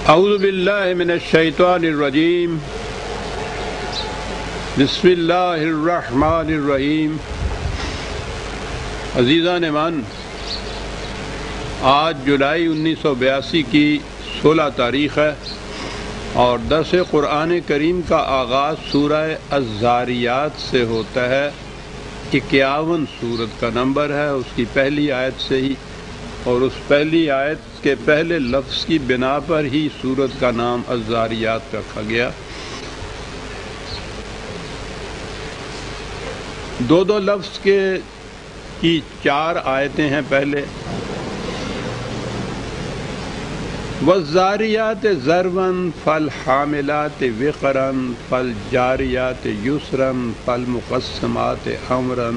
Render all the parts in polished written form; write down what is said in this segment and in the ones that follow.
اعوذ باللہ من الشیطان الرجیم بسم اللہ الرحمن الرحیم۔ عزیزان ایمان، آج جولائی 1982 کی 16 تاریخ ہے اور درس قرآن کریم کا آغاز سورہ الذاریات سے ہوتا ہے۔ 51 سورت کا نمبر ہے، اس کی پہلی آیت سے ہی، اور اس پہلی آیت کے پہلے لفظ کی بنا پر ہی سورت کا نام الذاریات رکھا گیا۔ دو لفظ کی 4 آیتیں ہیں۔ پہلے والذاریات ذروا فالحاملات وقرا فالجاریات یسرا فالمقسمات امرا۔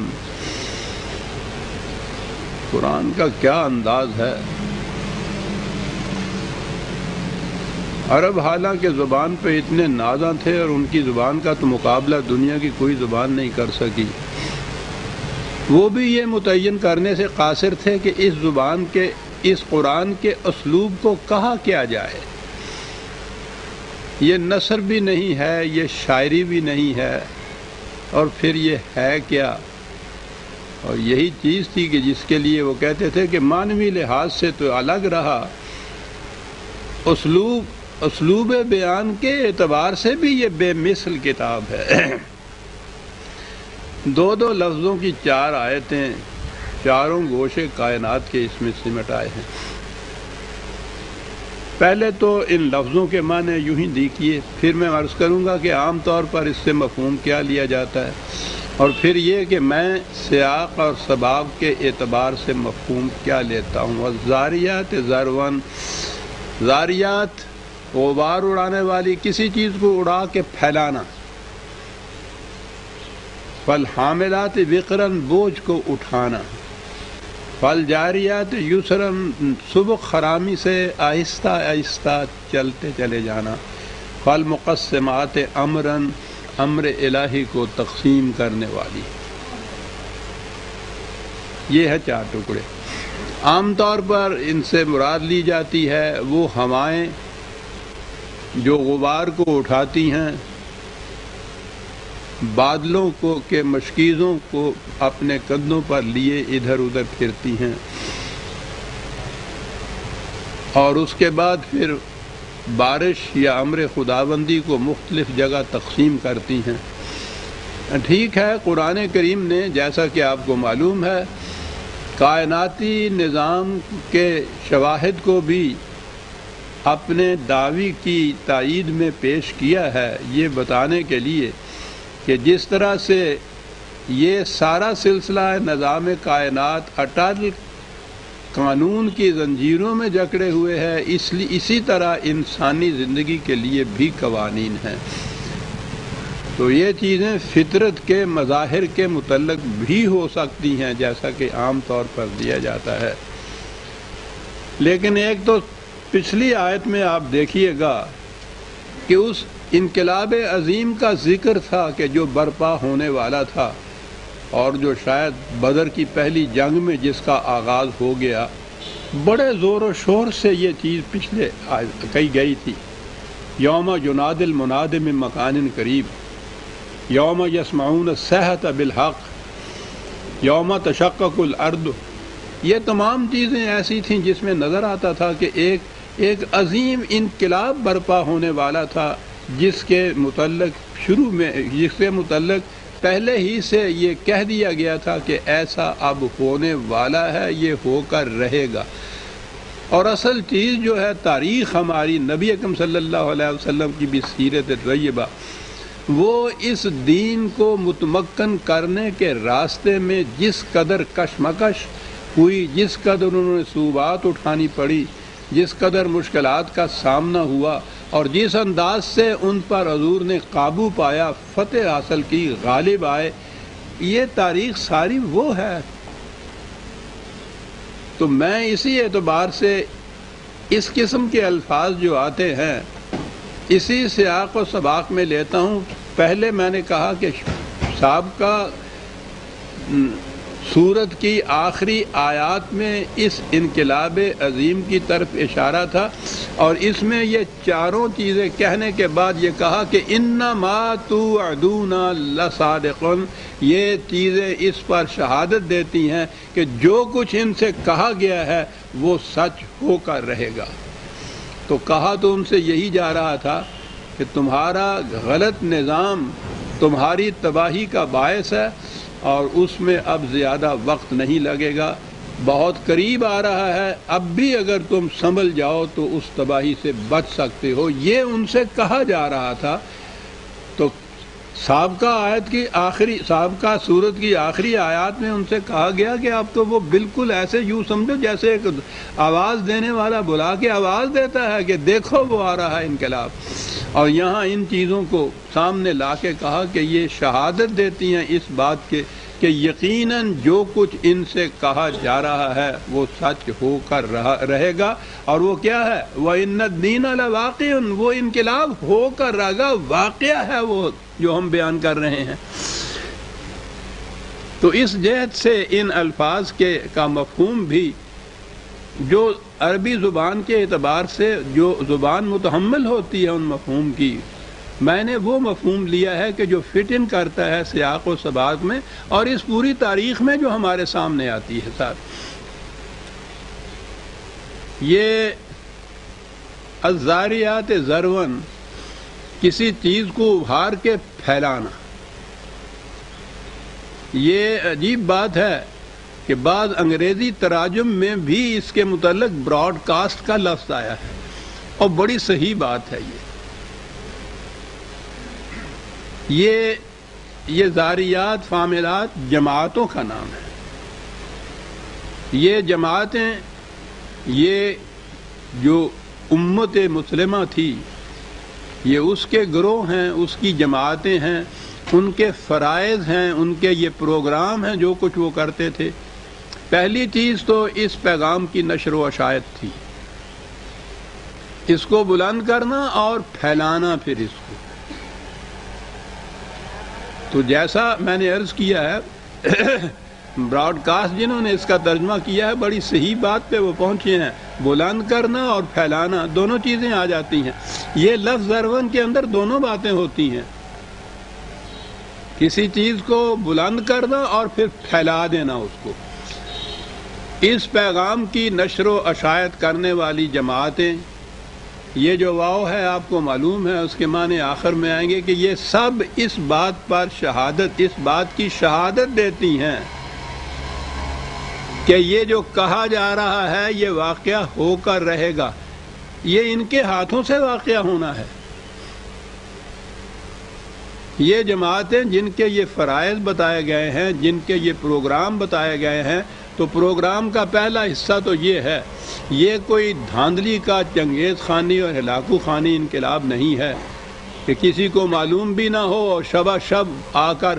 قرآن کا کیا انداز ہے! عرب حالانکہ زبان پہ اتنے نازاں تھے اور ان کی زبان کا تو مقابلہ دنیا کی کوئی زبان نہیں کر سکی، وہ بھی یہ متعین کرنے سے قاصر تھے کہ اس زبان کے، اس قرآن کے اسلوب کو کہا کیا جائے۔ یہ نثر بھی نہیں ہے، یہ شاعری بھی نہیں ہے، اور پھر یہ ہے کیا؟ اور یہی چیز تھی کہ جس کے لیے وہ کہتے تھے کہ معنوی لحاظ سے تو الگ رہا، اسلوب بیان کے اعتبار سے بھی یہ بے مثل کتاب ہے۔ دو لفظوں کی 4 آیتیں، چاروں گوشے کائنات کے اس میں سمٹ آئے ہیں۔ پہلے تو ان لفظوں کے معنی یوں ہی دیکھیے، پھر میں عرض کروں گا کہ عام طور پر اس سے مفہوم کیا لیا جاتا ہے، اور پھر یہ کہ میں سیاق اور سباق کے اعتبار سے مفہوم کیا لیتا ہوں۔ والذاریات ذروا، ذاریات غبار اڑانے والی، کسی چیز کو اڑا کے پھیلانا۔ فالحاملات وقرا، بوجھ کو اٹھانا۔ فالجاریات یسرا، سبق خرامی سے آہستہ آہستہ چلتے چلے جانا۔ فالمقسمات امرا، امر الہی کو تقسیم کرنے والی۔ یہ ہے 4 ٹکڑے۔ عام طور پر ان سے مراد لی جاتی ہے وہ ہوائیں جو غبار کو اٹھاتی ہیں، بادلوں کو کے مشکیزوں کو اپنے کندھوں پر لیے ادھر ادھر پھرتی ہیں، اور اس کے بعد پھر بارش یا امر خداوندی کو مختلف جگہ تقسیم کرتی ہیں۔ ٹھیک ہے، قرآن کریم نے جیسا کہ آپ کو معلوم ہے کائناتی نظام کے شواہد کو بھی اپنے دعوی کی تائید میں پیش کیا ہے، یہ بتانے کے لیے کہ جس طرح سے یہ سارا سلسلہ نظام کائنات اٹل قانون کی زنجیروں میں جکڑے ہوئے ہے، اسی طرح انسانی زندگی کے لیے بھی قوانین ہیں۔ تو یہ چیزیں فطرت کے مظاہر کے متعلق بھی ہو سکتی ہیں جیسا کہ عام طور پر دیا جاتا ہے، لیکن ایک تو پچھلی آیت میں آپ دیکھیے گا کہ اس انقلاب عظیم کا ذکر تھا کہ جو برپا ہونے والا تھا، اور جو شاید بدر کی پہلی جنگ میں جس کا آغاز ہو گیا، بڑے زور و شور سے یہ چیز پچھلے کہی گئی تھی۔ یوم ینادی المناد من مکان قریب، یوم یسمعون الصیحۃ بالحق، یوم تشقق الارض۔ یہ تمام چیزیں ایسی تھیں جس میں نظر آتا تھا کہ ایک عظیم انقلاب برپا ہونے والا تھا، جس کے متعلق پہلے ہی سے یہ کہہ دیا گیا تھا کہ ایسا اب ہونے والا ہے، یہ ہو کر رہے گا۔ اور اصل چیز جو ہے تاریخ ہماری، نبی اکرم صلی اللہ علیہ وسلم کی بھی سیرت طیبہ، وہ اس دین کو متمکن کرنے کے راستے میں جس قدر کشمکش ہوئی، جس قدر انہوں نے صعوبات اٹھانی پڑی، جس قدر مشکلات کا سامنا ہوا، اور جس انداز سے ان پر حضور نے قابو پایا، فتح حاصل کی، غالب آئے، یہ تاریخ ساری وہ ہے۔ تو میں اسی اعتبار سے اس قسم کے الفاظ جو آتے ہیں اسی سیاق و سباق میں لیتا ہوں۔ پہلے میں نے کہا کہ سابقہ سورت کی آخری آیات میں اس انقلاب عظیم کی طرف اشارہ تھا، اور اس میں یہ چاروں چیزیں کہنے کے بعد یہ کہا کہ انما توعدون لصادق، یہ چیزیں اس پر شہادت دیتی ہیں کہ جو کچھ ان سے کہا گیا ہے وہ سچ ہو کر رہے گا۔ تو کہا تو ان سے یہی جا رہا تھا کہ تمہارا غلط نظام تمہاری تباہی کا باعث ہے، اور اس میں اب زیادہ وقت نہیں لگے گا، بہت قریب آ رہا ہے، اب بھی اگر تم سنبھل جاؤ تو اس تباہی سے بچ سکتے ہو، یہ ان سے کہا جا رہا تھا۔ تو سابقہ سورت کی آخری آیات میں ان سے کہا گیا کہ اب تو وہ بالکل ایسے یوں سمجھو جیسے ایک آواز دینے والا بلا کے آواز دیتا ہے کہ دیکھو وہ آ رہا ہے انقلاب، اور یہاں ان چیزوں کو سامنے لا کے کہا کہ یہ شہادت دیتی ہیں اس بات کے کہ یقیناً جو کچھ ان سے کہا جا رہا ہے وہ سچ ہو کر رہے گا، اور وہ کیا ہے؟ وَإِنَّ الدِّينَ لَوَاقِعٌ، وہ انقلاب ہو کر رہے گا، واقعہ ہے وہ جو ہم بیان کر رہے ہیں۔ تو اس جہت سے ان الفاظ کا مفہوم بھی جو عربی زبان کے اعتبار سے جو زبان متحمل ہوتی ہے ان مفہوم کی، میں نے وہ مفہوم لیا ہے کہ جو فٹ ان کرتا ہے سیاق و سباق میں اور اس پوری تاریخ میں جو ہمارے سامنے آتی ہے۔ صاحب یہ الزاریات ذرون، کسی چیز کو ابھار کے پھیلانا، یہ عجیب بات ہے کہ بعض انگریزی تراجم میں بھی اس کے متعلق براڈ کاسٹ کا لفظ آیا ہے، اور بڑی صحیح بات ہے۔ یہ زاریات فاملات جماعتوں کا نام ہے۔ یہ جماعتیں، یہ جو امت مسلمہ تھی، یہ اس کے گروہ ہیں، اس کی جماعتیں ہیں، ان کے فرائض ہیں، ان کے یہ پروگرام ہیں جو کچھ وہ کرتے تھے۔ پہلی چیز تو اس پیغام کی نشر و اشاعت تھی، اس کو بلند کرنا اور پھیلانا پھر اس کو۔ تو جیسا میں نے عرض کیا ہے، براڈ کاسٹ جنہوں نے اس کا ترجمہ کیا ہے بڑی صحیح بات پہ وہ پہنچے ہیں، بلند کرنا اور پھیلانا دونوں چیزیں آ جاتی ہیں۔ یہ لفظ ذرون کے اندر دونوں باتیں ہوتی ہیں، کسی چیز کو بلند کرنا اور پھر پھیلا دینا اس کو۔ اس پیغام کی نشر و اشاعت کرنے والی جماعتیں، یہ جو واو ہے آپ کو معلوم ہے، اس کے معنی آخر میں آئیں گے کہ یہ سب اس بات پر شہادت، اس بات کی شہادت دیتی ہیں کہ یہ جو کہا جا رہا ہے یہ واقعہ ہو کر رہے گا، یہ ان کے ہاتھوں سے واقعہ ہونا ہے۔ یہ جماعتیں جن کے یہ فرائض بتائے گئے ہیں، جن کے یہ پروگرام بتائے گئے ہیں، تو پروگرام کا پہلا حصہ تو یہ ہے، یہ کوئی دھاندلی کا چنگیز خانی اور ہلاکو خانی انقلاب نہیں ہے کہ کسی کو معلوم بھی نہ ہو اور شبہ شب آ کر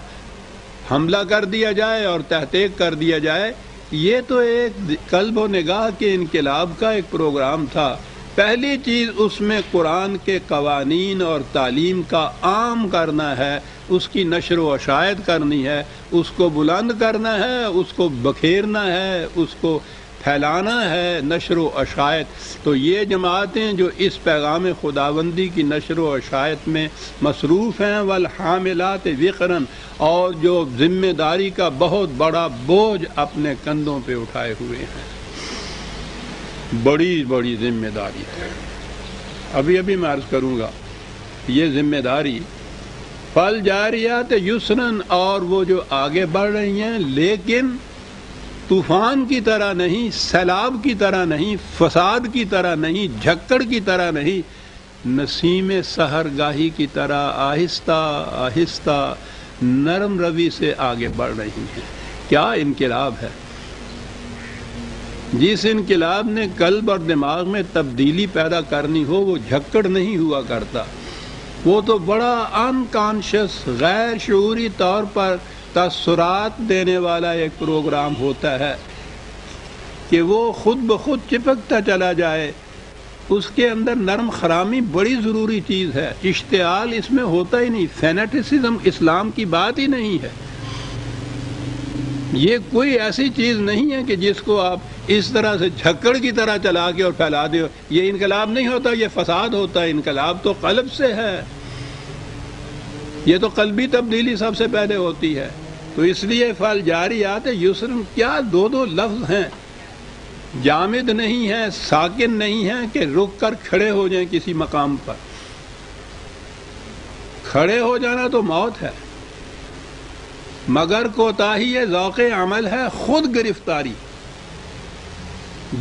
حملہ کر دیا جائے اور تحقیق کر دیا جائے۔ یہ تو ایک قلب و نگاہ کے انقلاب کا ایک پروگرام تھا۔ پہلی چیز اس میں قرآن کے قوانین اور تعلیم کا عام کرنا ہے، اس کی نشر و اشاعت کرنی ہے، اس کو بلند کرنا ہے، اس کو بکھیرنا ہے، اس کو پھیلانا ہے، نشر و اشاعت۔ تو یہ جماعتیں جو اس پیغام خداوندی کی نشر و اشاعت میں مصروف ہیں، والحاملات وقرا، اور جو ذمہ داری کا بہت بڑا بوجھ اپنے کندھوں پہ اٹھائے ہوئے ہیں، بڑی بڑی ذمہ داری ہے۔ ابھی میں عرض کروں گا یہ ذمہ داری، فالجاریات یسرن، اور وہ جو آگے بڑھ رہی ہیں لیکن طوفان کی طرح نہیں، سیلاب کی طرح نہیں، فساد کی طرح نہیں، جھکڑ کی طرح نہیں، نسیم سحر گاہی کی طرح آہستہ آہستہ نرم روی سے آگے بڑھ رہی ہیں۔ کیا انقلاب ہے! جس انقلاب نے قلب اور دماغ میں تبدیلی پیدا کرنی ہو وہ جھکڑ نہیں ہوا کرتا، وہ تو بڑا انکانشس، غیر شعوری طور پر تاثرات دینے والا ایک پروگرام ہوتا ہے کہ وہ خود بخود چپکتا چلا جائے۔ اس کے اندر نرم خرامی بڑی ضروری چیز ہے، اشتعال اس میں ہوتا ہی نہیں، فینیٹسزم اسلام کی بات ہی نہیں ہے۔ یہ کوئی ایسی چیز نہیں ہے کہ جس کو آپ اس طرح سے جھکڑ کی طرح چلا کے اور پھیلا دے، یہ انقلاب نہیں ہوتا، یہ فساد ہوتا ہے۔ انقلاب تو قلب سے ہے، یہ تو قلبی تبدیلی سب سے پہلے ہوتی ہے۔ تو اس لیے فالجاریات یسرا کیا دو لفظ ہیں، جامد نہیں ہیں، ساکن نہیں ہیں کہ رک کر کھڑے ہو جائیں کسی مقام پر۔ کھڑے ہو جانا تو موت ہے، مگر کوتاہی ذوق عمل ہے، خود گرفتاری۔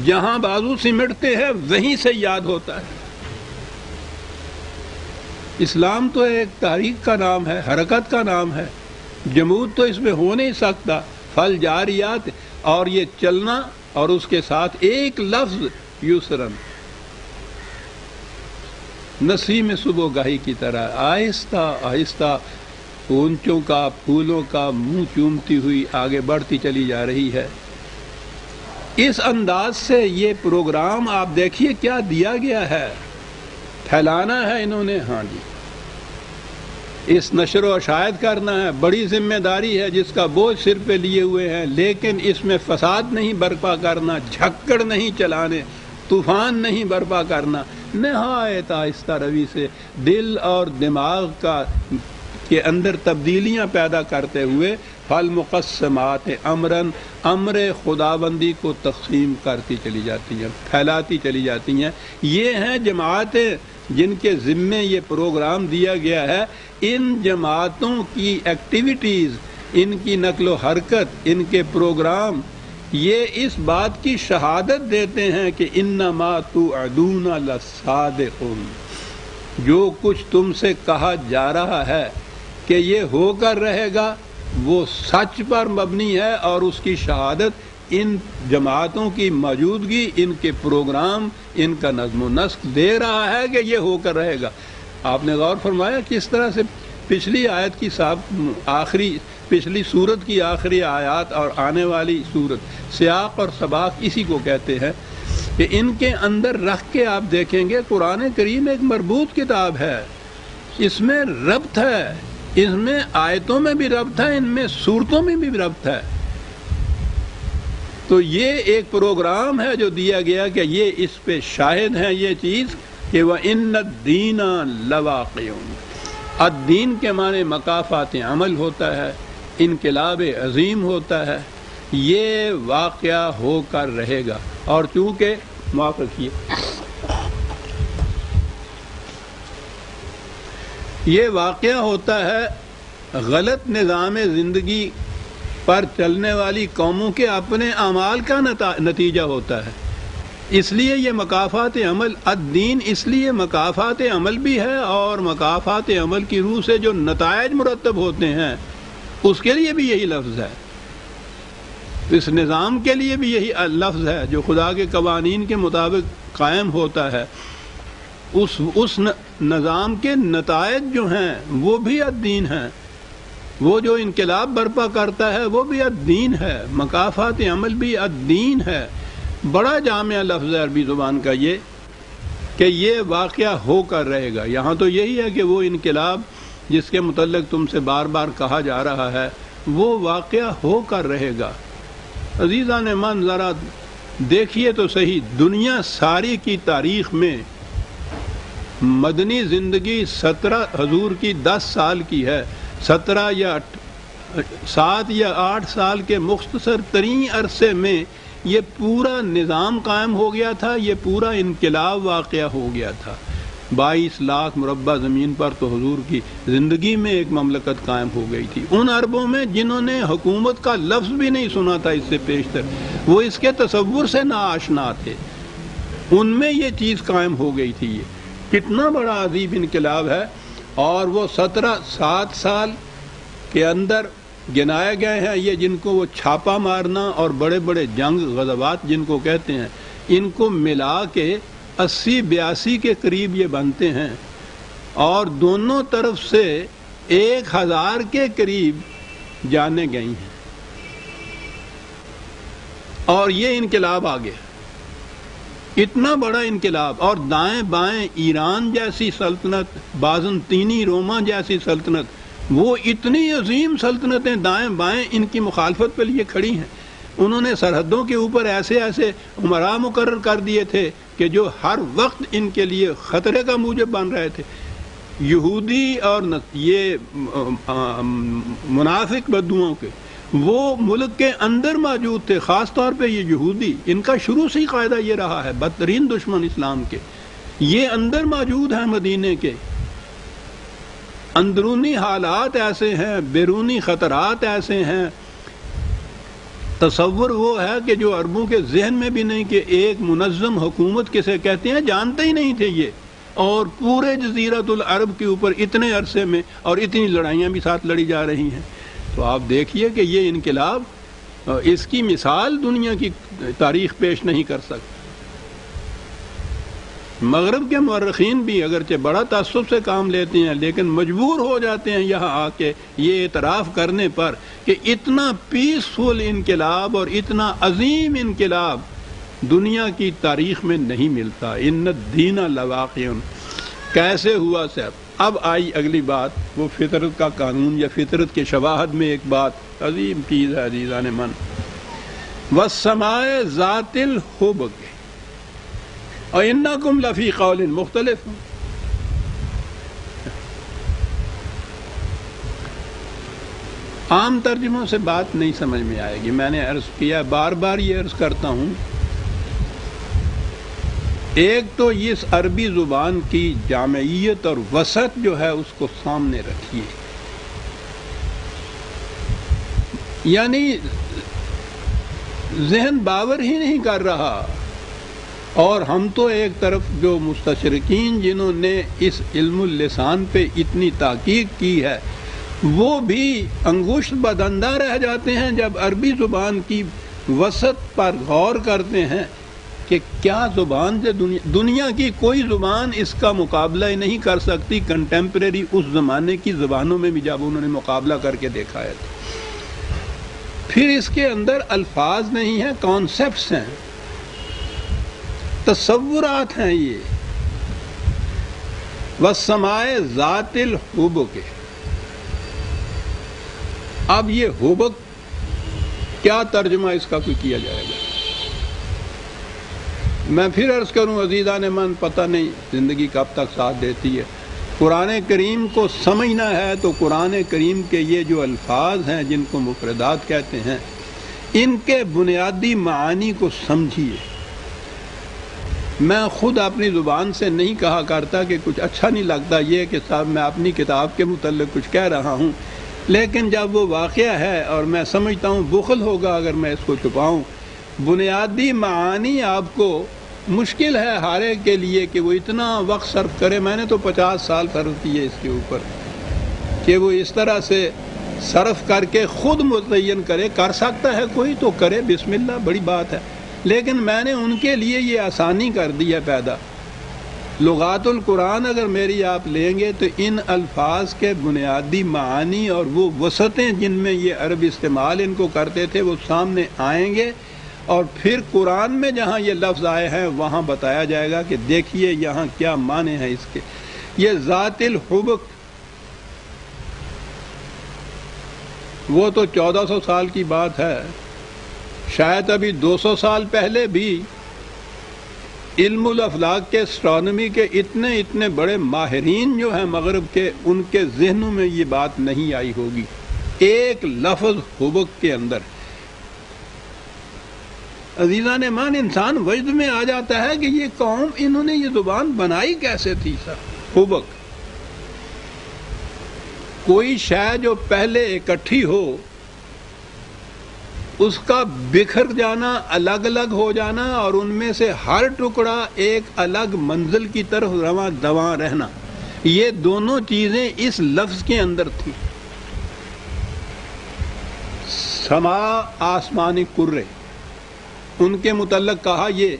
جہاں بازو سمٹتے ہیں وہیں سے یاد ہوتا ہے۔ اسلام تو ایک تحریک کا نام ہے، حرکت کا نام ہے، جمود تو اس میں ہو نہیں سکتا۔ فل جاریات، اور یہ چلنا اور اس کے ساتھ ایک لفظ یسرن، نسیم صبح گاہی کی طرح آہستہ آہستہ اونچوں کا پھولوں کا منہ چومتی ہوئی آگے بڑھتی چلی جا رہی ہے۔ اس انداز سے یہ پروگرام آپ دیکھیے کیا دیا گیا ہے، پھیلانا ہے انہوں نے، ہاں جی، اس نشر و اشاعت کرنا ہے، بڑی ذمہ داری ہے جس کا بوجھ سر پہ لیے ہوئے ہیں، لیکن اس میں فساد نہیں برپا کرنا، جھکڑ نہیں چلانے، طوفان نہیں برپا کرنا، نہایت آہستہ روی سے دل اور دماغ کے اندر تبدیلیاں پیدا کرتے ہوئے فالمقسمات امرن، امر خداوندی کو تقسیم کرتی چلی جاتی ہیں، پھیلاتی چلی جاتی ہیں۔ یہ ہیں جماعتیں جن کے ذمے یہ پروگرام دیا گیا ہے۔ ان جماعتوں کی ایکٹیویٹیز، ان کی نقل و حرکت، ان کے پروگرام یہ اس بات کی شہادت دیتے ہیں کہ انما توعدون لصادق، جو کچھ تم سے کہا جا رہا ہے کہ یہ ہو کر رہے گا وہ سچ پر مبنی ہے، اور اس کی شہادت ان جماعتوں کی موجودگی، ان کے پروگرام، ان کا نظم و نسق دے رہا ہے کہ یہ ہو کر رہے گا۔ آپ نے غور فرمایا کس طرح سے پچھلی آیت کی پچھلی سورت کی آخری آیات اور آنے والی سورت، سیاق اور سباق اسی کو کہتے ہیں، کہ ان کے اندر رکھ کے آپ دیکھیں گے قرآن کریم ایک مربوط کتاب ہے، اس میں ربط ہے، اس میں آیتوں میں بھی ربط ہے، ان میں سورتوں میں بھی ربط ہے۔ تو یہ ایک پروگرام ہے جو دیا گیا کہ یہ اس پہ شاہد ہیں یہ چیز کہ وَإِنَّ الدِّينَ لَوَاقِعٌ، الدین کے معنی مکافات عمل ہوتا ہے، انقلاب عظیم ہوتا ہے، یہ واقعہ ہو کر رہے گا۔ اور چونکہ معاف رکھیے، یہ واقعہ ہوتا ہے غلط نظام زندگی پر چلنے والی قوموں کے اپنے اعمال کا نتیجہ ہوتا ہے، اس لیے یہ مکافات عمل، الدین اس لیے مکافات عمل بھی ہے، اور مکافات عمل کی روح سے جو نتائج مرتب ہوتے ہیں اس کے لیے بھی یہی لفظ ہے، اس نظام کے لیے بھی یہی لفظ ہے جو خدا کے قوانین کے مطابق قائم ہوتا ہے، اس نظام کے نتائج جو ہیں وہ بھی الدین ہیں، وہ جو انقلاب برپا کرتا ہے وہ بھی الدین ہے، مکافات عمل بھی الدین ہے۔ بڑا جامع لفظ ہے عربی زبان کا یہ، کہ یہ واقعہ ہو کر رہے گا۔ یہاں تو یہی ہے کہ وہ انقلاب جس کے متعلق تم سے بار بار کہا جا رہا ہے وہ واقعہ ہو کر رہے گا۔ عزیزان من ذرا دیکھیے تو صحیح، دنیا ساری کی تاریخ میں مدنی زندگی 17 حضور کی 10 سال کی ہے، 7 یا 8 سال کے مختصر ترین عرصے میں یہ پورا نظام قائم ہو گیا تھا، یہ پورا انقلاب واقعہ ہو گیا تھا۔ 22 لاکھ مربع زمین پر تو حضور کی زندگی میں ایک مملکت قائم ہو گئی تھی۔ ان عربوں میں جنہوں نے حکومت کا لفظ بھی نہیں سنا تھا اس سے پیشتر، وہ اس کے تصور سے ناآشنا تھے، ان میں یہ چیز قائم ہو گئی تھی۔ یہ کتنا بڑا عظیم انقلاب ہے، اور وہ 7 سال کے اندر گنائے گئے ہیں یہ، جن کو وہ چھاپا مارنا اور بڑے بڑے جنگ غزوات جن کو کہتے ہیں، ان کو ملا کے 80-82 کے قریب یہ بنتے ہیں، اور دونوں طرف سے 1000 کے قریب جانیں گئی ہیں، اور یہ انقلاب آ گیا، اتنا بڑا انقلاب۔ اور دائیں بائیں ایران جیسی سلطنت، بازنطینی روما جیسی سلطنت، وہ اتنی عظیم سلطنتیں دائیں بائیں ان کی مخالفت کے لیے کھڑی ہیں، انہوں نے سرحدوں کے اوپر ایسے ایسے امراء مقرر کر دیے تھے کہ جو ہر وقت ان کے لیے خطرے کا موجب بن رہے تھے. یہودی اور یہ منافق بدوؤں کے وہ ملک کے اندر موجود تھے، خاص طور پہ یہ یہودی، ان کا شروع سے ہی قاعدہ یہ رہا ہے، بدترین دشمن اسلام کے یہ اندر موجود ہیں. مدینے کے اندرونی حالات ایسے ہیں، بیرونی خطرات ایسے ہیں، تصور وہ ہے کہ جو عربوں کے ذہن میں بھی نہیں کہ ایک منظم حکومت کسے کہتے ہیں جانتے ہی نہیں تھے یہ، اور پورے جزیرۃ العرب کے اوپر اتنے عرصے میں اور اتنی لڑائیاں بھی ساتھ لڑی جا رہی ہیں. تو آپ دیکھیے کہ یہ انقلاب، اس کی مثال دنیا کی تاریخ پیش نہیں کر سکتی. مغرب کے مورخین بھی اگرچہ بڑا تعصب سے کام لیتے ہیں لیکن مجبور ہو جاتے ہیں یہاں آ کے یہ اعتراف کرنے پر کہ اتنا پیسفل انقلاب اور اتنا عظیم انقلاب دنیا کی تاریخ میں نہیں ملتا. ان الدین لواقع. کیسے ہوا صاحب؟ اب آئی اگلی بات، وہ فطرت کا قانون یا فطرت کے شواہد میں ایک بات عظیم چیز ہے عزیزان من. والسماء ذات الحبک وَإِنَّكُمْ لَفِي قَوْلٍ مختلف. عام ترجموں سے بات نہیں سمجھ میں آئے گی، میں نے عرض کیا، بار بار یہ عرض کرتا ہوں. ایک تو اس عربی زبان کی جامعیت اور وسعت جو ہے اس کو سامنے رکھیے. یعنی ذہن باور ہی نہیں کر رہا. اور ہم تو ایک طرف جو مستشرقین جنہوں نے اس علم اللسان پہ اتنی تحقیق کی ہے وہ بھی انگشت بدندہ رہ جاتے ہیں جب عربی زبان کی وسعت پر غور کرتے ہیں کہ کیا زبان سے دنیا کی کوئی زبان اس کا مقابلہ ہی نہیں کر سکتی کنٹمپریری اس زمانے کی زبانوں میں بھی جب انہوں نے مقابلہ کر کے دیکھا ہے. پھر اس کے اندر الفاظ نہیں ہیں، کانسیپٹس ہیں، تصورات ہیں. یہ والسماء ذات الحبک. اب یہ حبک کیا ترجمہ اس کا کوئی کیا جائے گا؟ میں پھر عرض کروں عزیزان من، پتہ نہیں زندگی کب تک ساتھ دیتی ہے. قرآن کریم کو سمجھنا ہے تو قرآن کریم کے یہ جو الفاظ ہیں جن کو مفردات کہتے ہیں ان کے بنیادی معانی کو سمجھیے. میں خود اپنی زبان سے نہیں کہا کرتا کہ کچھ اچھا نہیں لگتا یہ کہ صاحب میں اپنی کتاب کے متعلق کچھ کہہ رہا ہوں، لیکن جب وہ واقعہ ہے اور میں سمجھتا ہوں بخل ہوگا اگر میں اس کو چھپاؤں. بنیادی معانی آپ کو مشکل ہے ہر ایک کے لیے کہ وہ اتنا وقت صرف کرے. میں نے تو 50 سال صرف کیے اس کے اوپر کہ وہ اس طرح سے صرف کر کے خود متعین کرے. کر سکتا ہے کوئی تو کرے، بسم اللہ، بڑی بات ہے. لیکن میں نے ان کے لیے یہ آسانی کر دی ہے پیدا. لغات القرآن اگر میری آپ لیں گے تو ان الفاظ کے بنیادی معانی اور وہ وسعتیں جن میں یہ عرب استعمال ان کو کرتے تھے وہ سامنے آئیں گے، اور پھر قرآن میں جہاں یہ لفظ آئے ہیں وہاں بتایا جائے گا کہ دیکھیے یہاں کیا معنی ہے اس کے. یہ ذات الحبک وہ تو 1400 سال کی بات ہے. شاید ابھی 200 سال پہلے بھی علم الافلاک کے اسٹرانومی کے اتنے بڑے ماہرین جو ہیں مغرب کے، ان کے ذہنوں میں یہ بات نہیں آئی ہوگی. ایک لفظ حبک کے اندر عزیزان مان انسان وجد میں آ جاتا ہے کہ یہ قوم انہوں نے یہ زبان بنائی کیسے تھی. سر حبک کوئی شے جو پہلے اکٹھی ہو اس کا بکھر جانا، الگ الگ ہو جانا، اور ان میں سے ہر ٹکڑا ایک الگ منزل کی طرف رواں دواں رہنا، یہ دونوں چیزیں اس لفظ کے اندر تھیں. سما آسمانی کرے، ان کے متعلق کہا یہ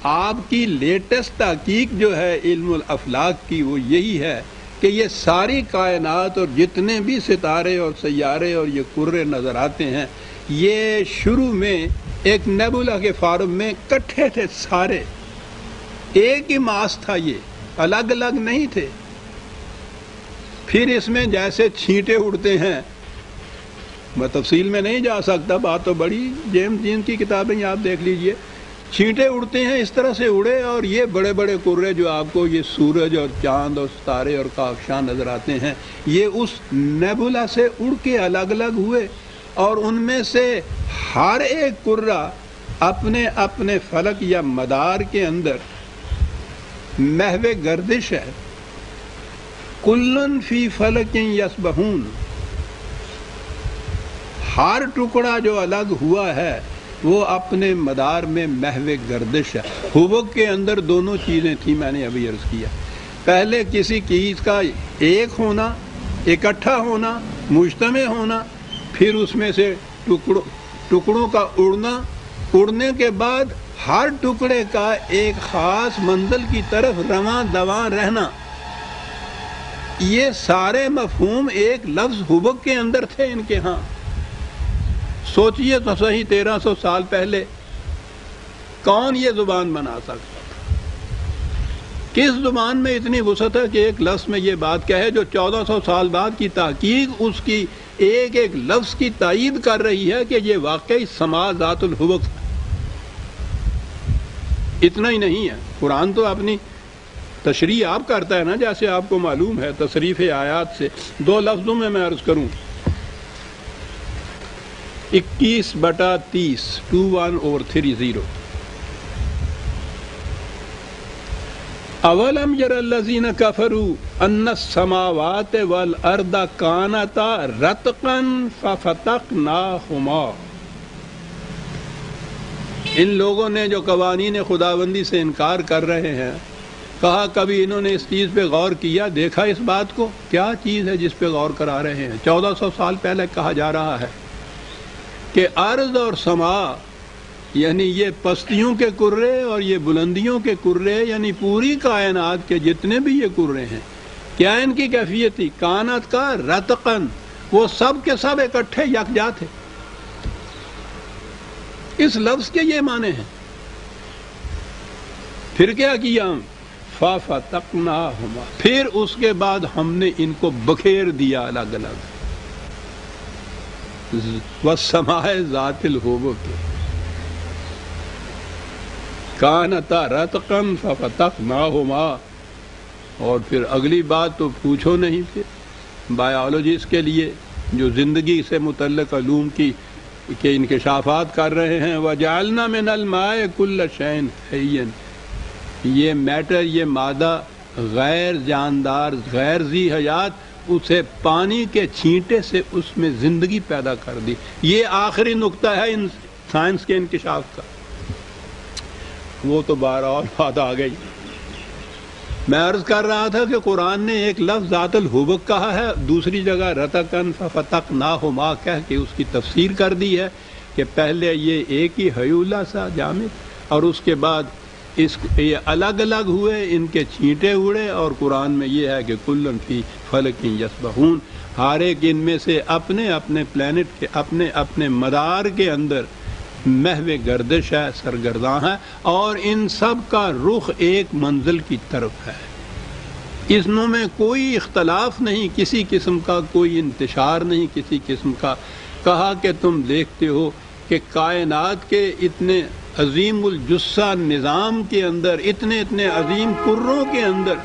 آپ کی لیٹسٹ تحقیق جو ہے علم الافلاک کی وہ یہی ہے کہ یہ ساری کائنات اور جتنے بھی ستارے اور سیارے اور یہ کرے نظر آتے ہیں یہ شروع میں ایک نیبولا کے فارم میں کٹھے تھے، سارے ایک ہی ماس تھا، یہ الگ الگ نہیں تھے. پھر اس میں جیسے چھینٹے اڑتے ہیں میں تفصیل میں نہیں جا سکتا، بات تو بڑی، جیمز جین کی کتابیں آپ دیکھ لیجئے، چھینٹے اڑتے ہیں اس طرح سے اڑے، اور یہ بڑے بڑے کرے جو آپ کو یہ سورج اور چاند اور ستارے اور کہکشاں نظر آتے ہیں، یہ اس نیبولا سے اڑ کے الگ الگ ہوئے، اور ان میں سے ہر ایک کرہ اپنے اپنے فلک یا مدار کے اندر محو گردش ہے۔ کلن فی فلک یسبحون، ہر ٹکڑا جو الگ ہوا ہے وہ اپنے مدار میں محو گردش ہے۔ حبک کے اندر دونوں چیزیں تھیں، میں نے ابھی عرض کیا، پہلے کسی چیز کا ایک ہونا، اکٹھا ہونا، مجتمع ہونا، پھر اس میں سے ٹکڑوں کا اڑنا، اڑنے کے بعد ہر ٹکڑے کا ایک خاص منزل کی طرف رواں دواں رہنا، یہ سارے مفہوم ایک لفظ حبک کے اندر تھے ان کے ہاں۔ سوچئے تو صحیح، 1300 سال پہلے کون یہ زبان بنا سکتا تھا؟ کس زبان میں اتنی وسعت ہے کہ ایک لفظ میں یہ بات کہے، جو 1400 سال بعد کی تحقیق اس کی ایک ایک لفظ کی تائید کر رہی ہے کہ یہ واقعی سما ذات الحبک ہے۔ اتنا ہی نہیں ہے، قرآن تو اپنی تشریح آپ کرتا ہے نا، جیسے آپ کو معلوم ہے تصریف آیات سے۔ دو لفظوں میں عرض کروں، 21/30 21/30 اولم یر الذین کفروا ان السماوات والارض کانتا رتقا ففتقناہما، ان لوگوں نے جو قوانین خداوندی سے انکار کر رہے ہیں، کہا کبھی انہوں نے اس چیز پہ غور کیا، دیکھا اس بات کو، کیا چیز ہے جس پہ غور کرا رہے ہیں؟ 1400 سال پہلے کہا جا رہا ہے کہ ارض اور سما، یعنی یہ پستیوں کے کرے اور یہ بلندیوں کے کرے، یعنی پوری کائنات کے جتنے بھی یہ کرے ہیں، کیا ان کی کیفیت تھی؟ کانت کا رتقن، وہ سب کے سب اکٹھے یکجا تھے۔ اس لفظ کے یہ معنی ہیں۔ پھر کیا کیا ہم؟ فَفَتَقْنَاهُمَا، پھر اس کے بعد ہم نے ان کو بکھیر دیا الگ الگ۔ وَالسَّمَاءِ ذَاتِ الْحُبُكِ كَانَتَا رَتْقًا فَفَتَقْنَاهُمَا، اور پھر اگلی بات تو پوچھو نہیں، پھر بایولوجسٹ کے لیے جو زندگی سے متعلق علوم کی کے انکشافات کر رہے ہیں، وَجَعَلْنَا مِنَ الْمَاءِ كُلَّ شَيْءٍ حَيٍّ، یہ میٹر، یہ مادہ غیر جاندار، غیر ذی حیات، اسے پانی کے چھینٹے سے اس میں زندگی پیدا کر دی۔ یہ آخری نقطہ ہے ان سائنس کے انکشاف کا۔ وہ تو بہرحال بات آ گئی۔ میں عرض کر رہا تھا کہ قرآن نے ایک لفظ ذات الحبک کہا ہے، دوسری جگہ رتقن ففتقناہما کہہ کے اس کی تفسیر کر دی ہے کہ پہلے یہ ایک ہی حیولہ سا جامد، اور اس کے بعد یہ الگ الگ ہوئے، ان کے چھینٹے اڑے، اور قرآن میں یہ ہے کہ کلن فی فلک یسبحون، ہر ایک ان میں سے اپنے اپنے پلانٹ کے اپنے اپنے مدار کے اندر محو گردش ہے، سرگرداں ہے، اور ان سب کا رخ ایک منزل کی طرف ہے۔ اس میں کوئی اختلاف نہیں، کسی قسم کا کوئی انتشار نہیں، کسی قسم کا۔ کہا کہ تم دیکھتے ہو کہ کائنات کے اتنے عظیم الجثہ نظام کے اندر، اتنے اتنے عظیم کروں کے اندر،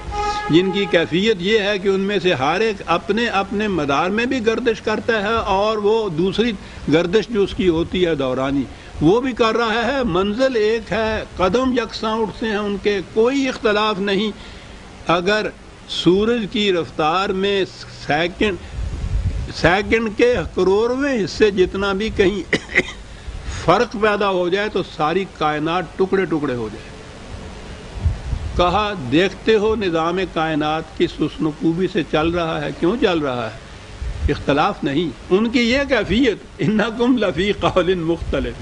جن کی کیفیت یہ ہے کہ ان میں سے ہر ایک اپنے اپنے مدار میں بھی گردش کرتا ہے، اور وہ دوسری گردش جو اس کی ہوتی ہے دورانی، وہ بھی کر رہا ہے، منزل ایک ہے، قدم یکساں اٹھتے ہیں ان کے، کوئی اختلاف نہیں۔ اگر سورج کی رفتار میں سیکنڈ کے کروڑویں حصے جتنا بھی کہیں فرق پیدا ہو جائے تو ساری کائنات ٹکڑے ٹکڑے ہو جائے۔ کہا دیکھتے ہو نظام کائنات کی حسن و خوبی سے چل رہا ہے، کیوں چل رہا ہے؟ اختلاف نہیں۔ ان کی یہ کیفیت، انکم لفی قول مختلف،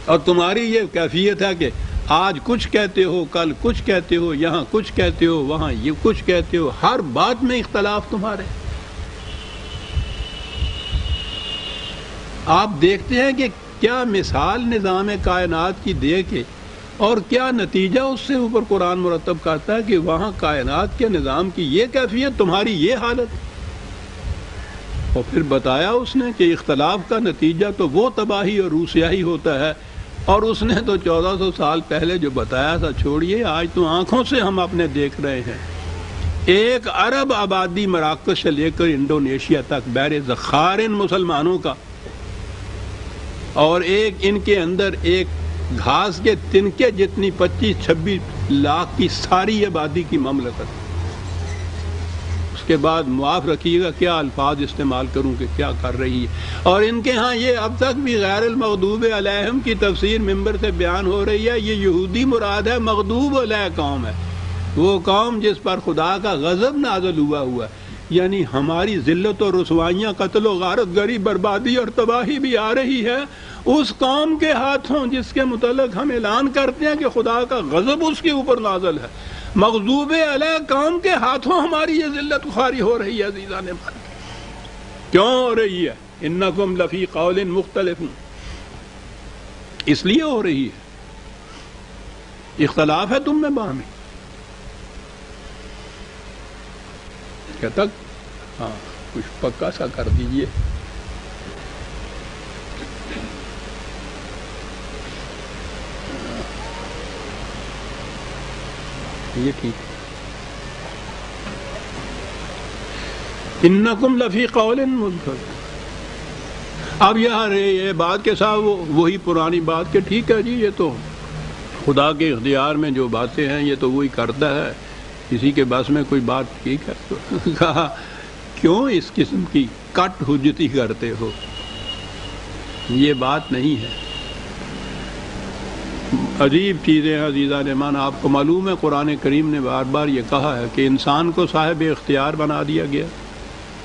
اور تمہاری یہ کیفیت ہے کہ آج کچھ کہتے ہو، کل کچھ کہتے ہو، یہاں کچھ کہتے ہو، وہاں یہ کچھ کہتے ہو، ہر بات میں اختلاف تمہارے۔ آپ دیکھتے ہیں کہ کیا مثال نظام کائنات کی دے کے، اور کیا نتیجہ اس سے اوپر قرآن مرتب کرتا ہے کہ وہاں کائنات کے نظام کی یہ کیفیت، تمہاری یہ حالت، اور پھر بتایا اس نے کہ اختلاف کا نتیجہ تو وہ تباہی اور روسیاہی ہوتا ہے، اور اس نے تو 1400 سال پہلے جو بتایا تھا چھوڑیے، آج تو آنکھوں سے ہم اپنے دیکھ رہے ہیں۔ 1 ارب آبادی مراکش سے لے کر انڈونیشیا تک بحر ذخار ان مسلمانوں کا، اور ان کے اندر ایک گھاس کے تنکے جتنی 25-26 لاکھ کی ساری آبادی کی مملکت۔ اس کے بعد معاف رکھیے گا کیا الفاظ استعمال کروں کہ کیا کر رہی ہے، اور ان کے ہاں یہ اب تک بھی غیر المغضوب علیہم کی تفسیر ممبر سے بیان ہو رہی ہے۔ یہ یہودی مراد ہے، مغضوب علیہ قوم ہے، وہ قوم جس پر خدا کا غضب نازل ہوا ہے، یعنی ہماری ذلت و رسوائیاں، قتل و غارت گری، بربادی اور تباہی بھی آ رہی ہے اس قوم کے ہاتھوں جس کے متعلق ہم اعلان کرتے ہیں کہ خدا کا غضب اس کے اوپر نازل ہے۔ مغضوب علیہ قوم کے ہاتھوں ہماری یہ ذلت خواری ہو رہی ہے عزیزان من۔ کیوں ہو رہی ہے؟ انکم لفی قول مختلف، اس لیے ہو رہی ہے، اختلاف ہے تم میں باہمی۔ کیا تک ہاں کچھ پکا سا کر دیجئے۔ یہ ٹھیک، انکم لفی قول مختلف۔ اب یہ بات کے ساتھ وہی پرانی بات کہ ٹھیک ہے جی، یہ تو خدا کے اختیار میں جو باتیں ہیں یہ تو وہی کرتا ہے، کسی کے بس میں کوئی بات ٹھیک ہے۔ کہا کیوں اس قسم کی کٹ حجتی کرتے ہو، یہ بات نہیں ہے۔ عجیب چیزیں ہیں عزیزان ایمان، آپ کو معلوم ہے قرآن کریم نے بار بار یہ کہا ہے کہ انسان کو صاحب اختیار بنا دیا گیا۔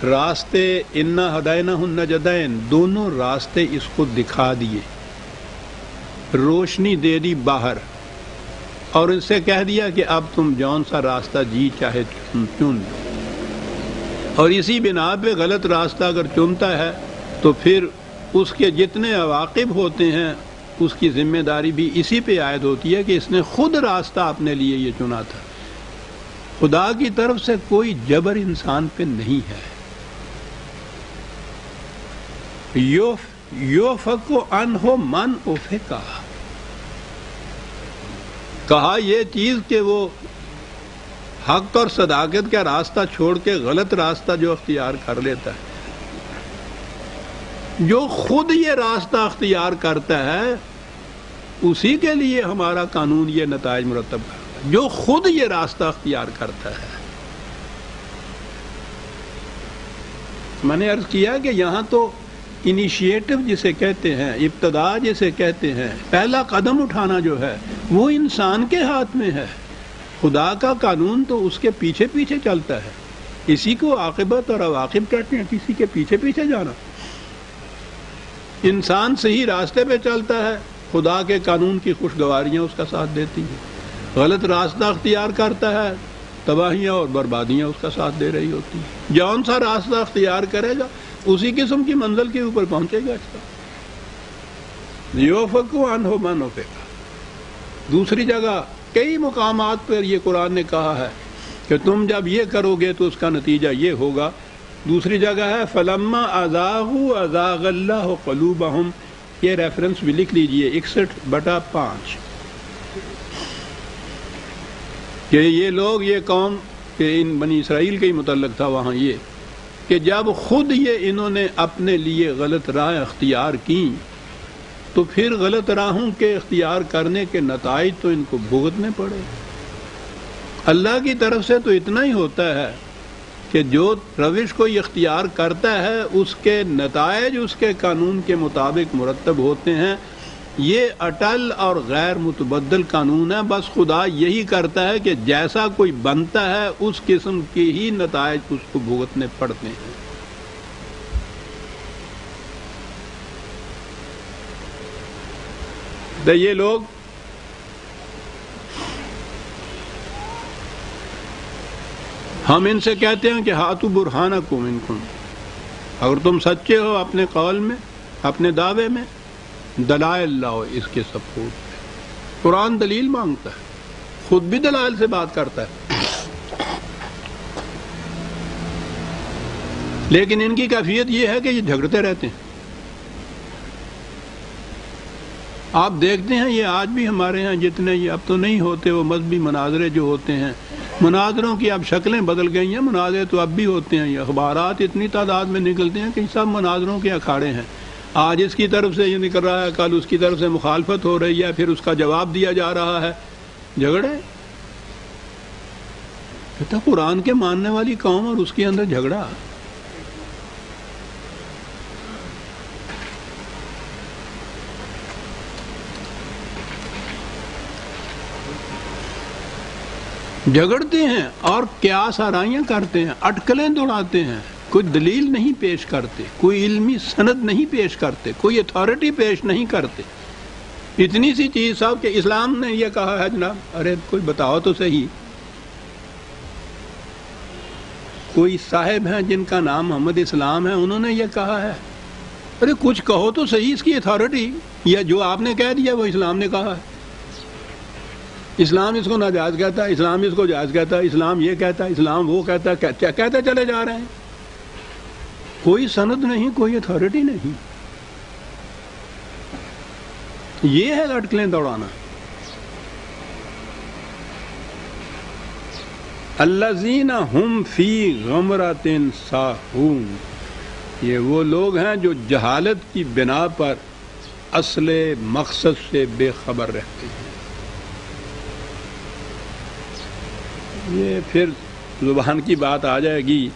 راستے انا ہدینہ النجدین، دونوں راستے اس کو دکھا دیے، روشنی دے دی باہر، اور اس سے کہہ دیا کہ اب تم جون سا راستہ جی چاہے چن، اور اسی بنا پہ غلط راستہ اگر چنتا ہے تو پھر اس کے جتنے عواقب ہوتے ہیں اس کی ذمہ داری بھی اسی پہ عائد ہوتی ہے کہ اس نے خود راستہ اپنے لیے یہ چنا تھا۔ خدا کی طرف سے کوئی جبر انسان پہ نہیں ہے۔ یوفق عنہ من افقا، کہا یہ چیز کہ وہ حق اور صداقت کا راستہ چھوڑ کے غلط راستہ جو اختیار کر لیتا ہے، جو خود یہ راستہ اختیار کرتا ہے اسی کے لیے ہمارا قانون یہ نتائج مرتب کرتا ہے، جو خود یہ راستہ اختیار کرتا ہے۔ میں نے عرض کیا کہ یہاں تو انیشیٹو جسے کہتے ہیں، ابتدا جسے کہتے ہیں، پہلا قدم اٹھانا جو ہے وہ انسان کے ہاتھ میں ہے۔ خدا کا قانون تو اس کے پیچھے پیچھے چلتا ہے، اسی کو عاقبت اور عواقب کہتے ہیں، کسی کے پیچھے پیچھے جانا۔ انسان صحیح راستے پہ چلتا ہے، خدا کے قانون کی خوشگواریاں اس کا ساتھ دیتی ہیں، غلط راستہ اختیار کرتا ہے، تباہیاں اور بربادیاں اس کا ساتھ دے رہی ہوتی ہیں۔ جون سا راستہ اختیار کرے گا اسی قسم کی منزل کے اوپر پہنچے گا اس کا۔ یوفق عنہ من افقا۔ دوسری جگہ کئی مقامات پر یہ قرآن نے کہا ہے کہ تم جب یہ کرو گے تو اس کا نتیجہ یہ ہوگا۔ دوسری جگہ ہے فلما ازاغوا ازاغ اللہ قلوبہم، یہ ریفرنس بھی لکھ لیجئے 61/5، کہ یہ لوگ، یہ قوم، کہ ان بنی اسرائیل کے ہی متعلق تھا وہاں یہ، کہ جب خود یہ انہوں نے اپنے لیے غلط راہ اختیار کی تو پھر غلط راہوں کے اختیار کرنے کے نتائج تو ان کو بھگتنے پڑے۔ اللہ کی طرف سے تو اتنا ہی ہوتا ہے کہ جو روش کو یہ اختیار کرتا ہے اس کے نتائج اس کے قانون کے مطابق مرتب ہوتے ہیں۔ یہ اٹل اور غیر متبدل قانون ہے، بس خدا یہی کرتا ہے کہ جیسا کوئی بنتا ہے اس قسم کے ہی نتائج اس کو بھگتنے پڑتے ہیں۔ تو یہ لوگ ہم ان سے کہتے ہیں کہ ہاتھو برہانکم ان کن، اگر تم سچے ہو اپنے قول میں، اپنے دعوے میں، دلائل لاؤ اس کے سپورٹ پہ۔ قرآن دلیل مانگتا ہے، خود بھی دلائل سے بات کرتا ہے۔ لیکن ان کی کیفیت یہ ہے کہ یہ جھگڑتے رہتے ہیں. آپ دیکھتے ہیں یہ آج بھی ہمارے ہاں جتنے یہ اب تو نہیں ہوتے وہ مذہبی مناظرے جو ہوتے ہیں، مناظروں کی اب شکلیں بدل گئی ہیں. مناظرے تو اب بھی ہوتے ہیں، یہ اخبارات اتنی تعداد میں نکلتے ہیں کہ سب مناظروں کے اکھاڑے ہیں. آج اس کی طرف سے یہ نکل رہا ہے، کل اس کی طرف سے مخالفت ہو رہی ہے، پھر اس کا جواب دیا جا رہا ہے. جھگڑے کہتا قرآن کے ماننے والی قوم اور اس کے اندر جھگڑا. جھگڑتے ہیں اور قیاس آرائیاں کرتے ہیں، اٹکلیں دوڑاتے ہیں، کوئی دلیل نہیں پیش کرتے، کوئی علمی سند نہیں پیش کرتے، کوئی اتھارٹی پیش نہیں کرتے. اتنی سی چیز صاحب کہ اسلام نے یہ کہا ہے جناب، ارے کوئی بتاؤ تو صحیح. کوئی صاحب ہیں جن کا نام محمد اسلام ہے، انہوں نے یہ کہا ہے. ارے کچھ کہو تو صحیح اس کی اتھارٹی، یا جو آپ نے کہہ دیا وہ اسلام نے کہا ہے. اسلام اس کو ناجائز کہتا ہے، اسلام اس کو جائز کہتا ہے، اسلام یہ کہتا ہے، اسلام وہ کہتا ہے، کہتے چلے جا رہے ہیں. کوئی سند نہیں، کوئی اتھارٹی نہیں. یہ ہے اٹکلیں دوڑانا. الذین ہم فی غمرۃ ساہون، یہ وہ لوگ ہیں جو جہالت کی بنا پر اصل مقصد سے بے خبر رہتے ہیں. یہ پھر زبان کی بات آ جائے گی.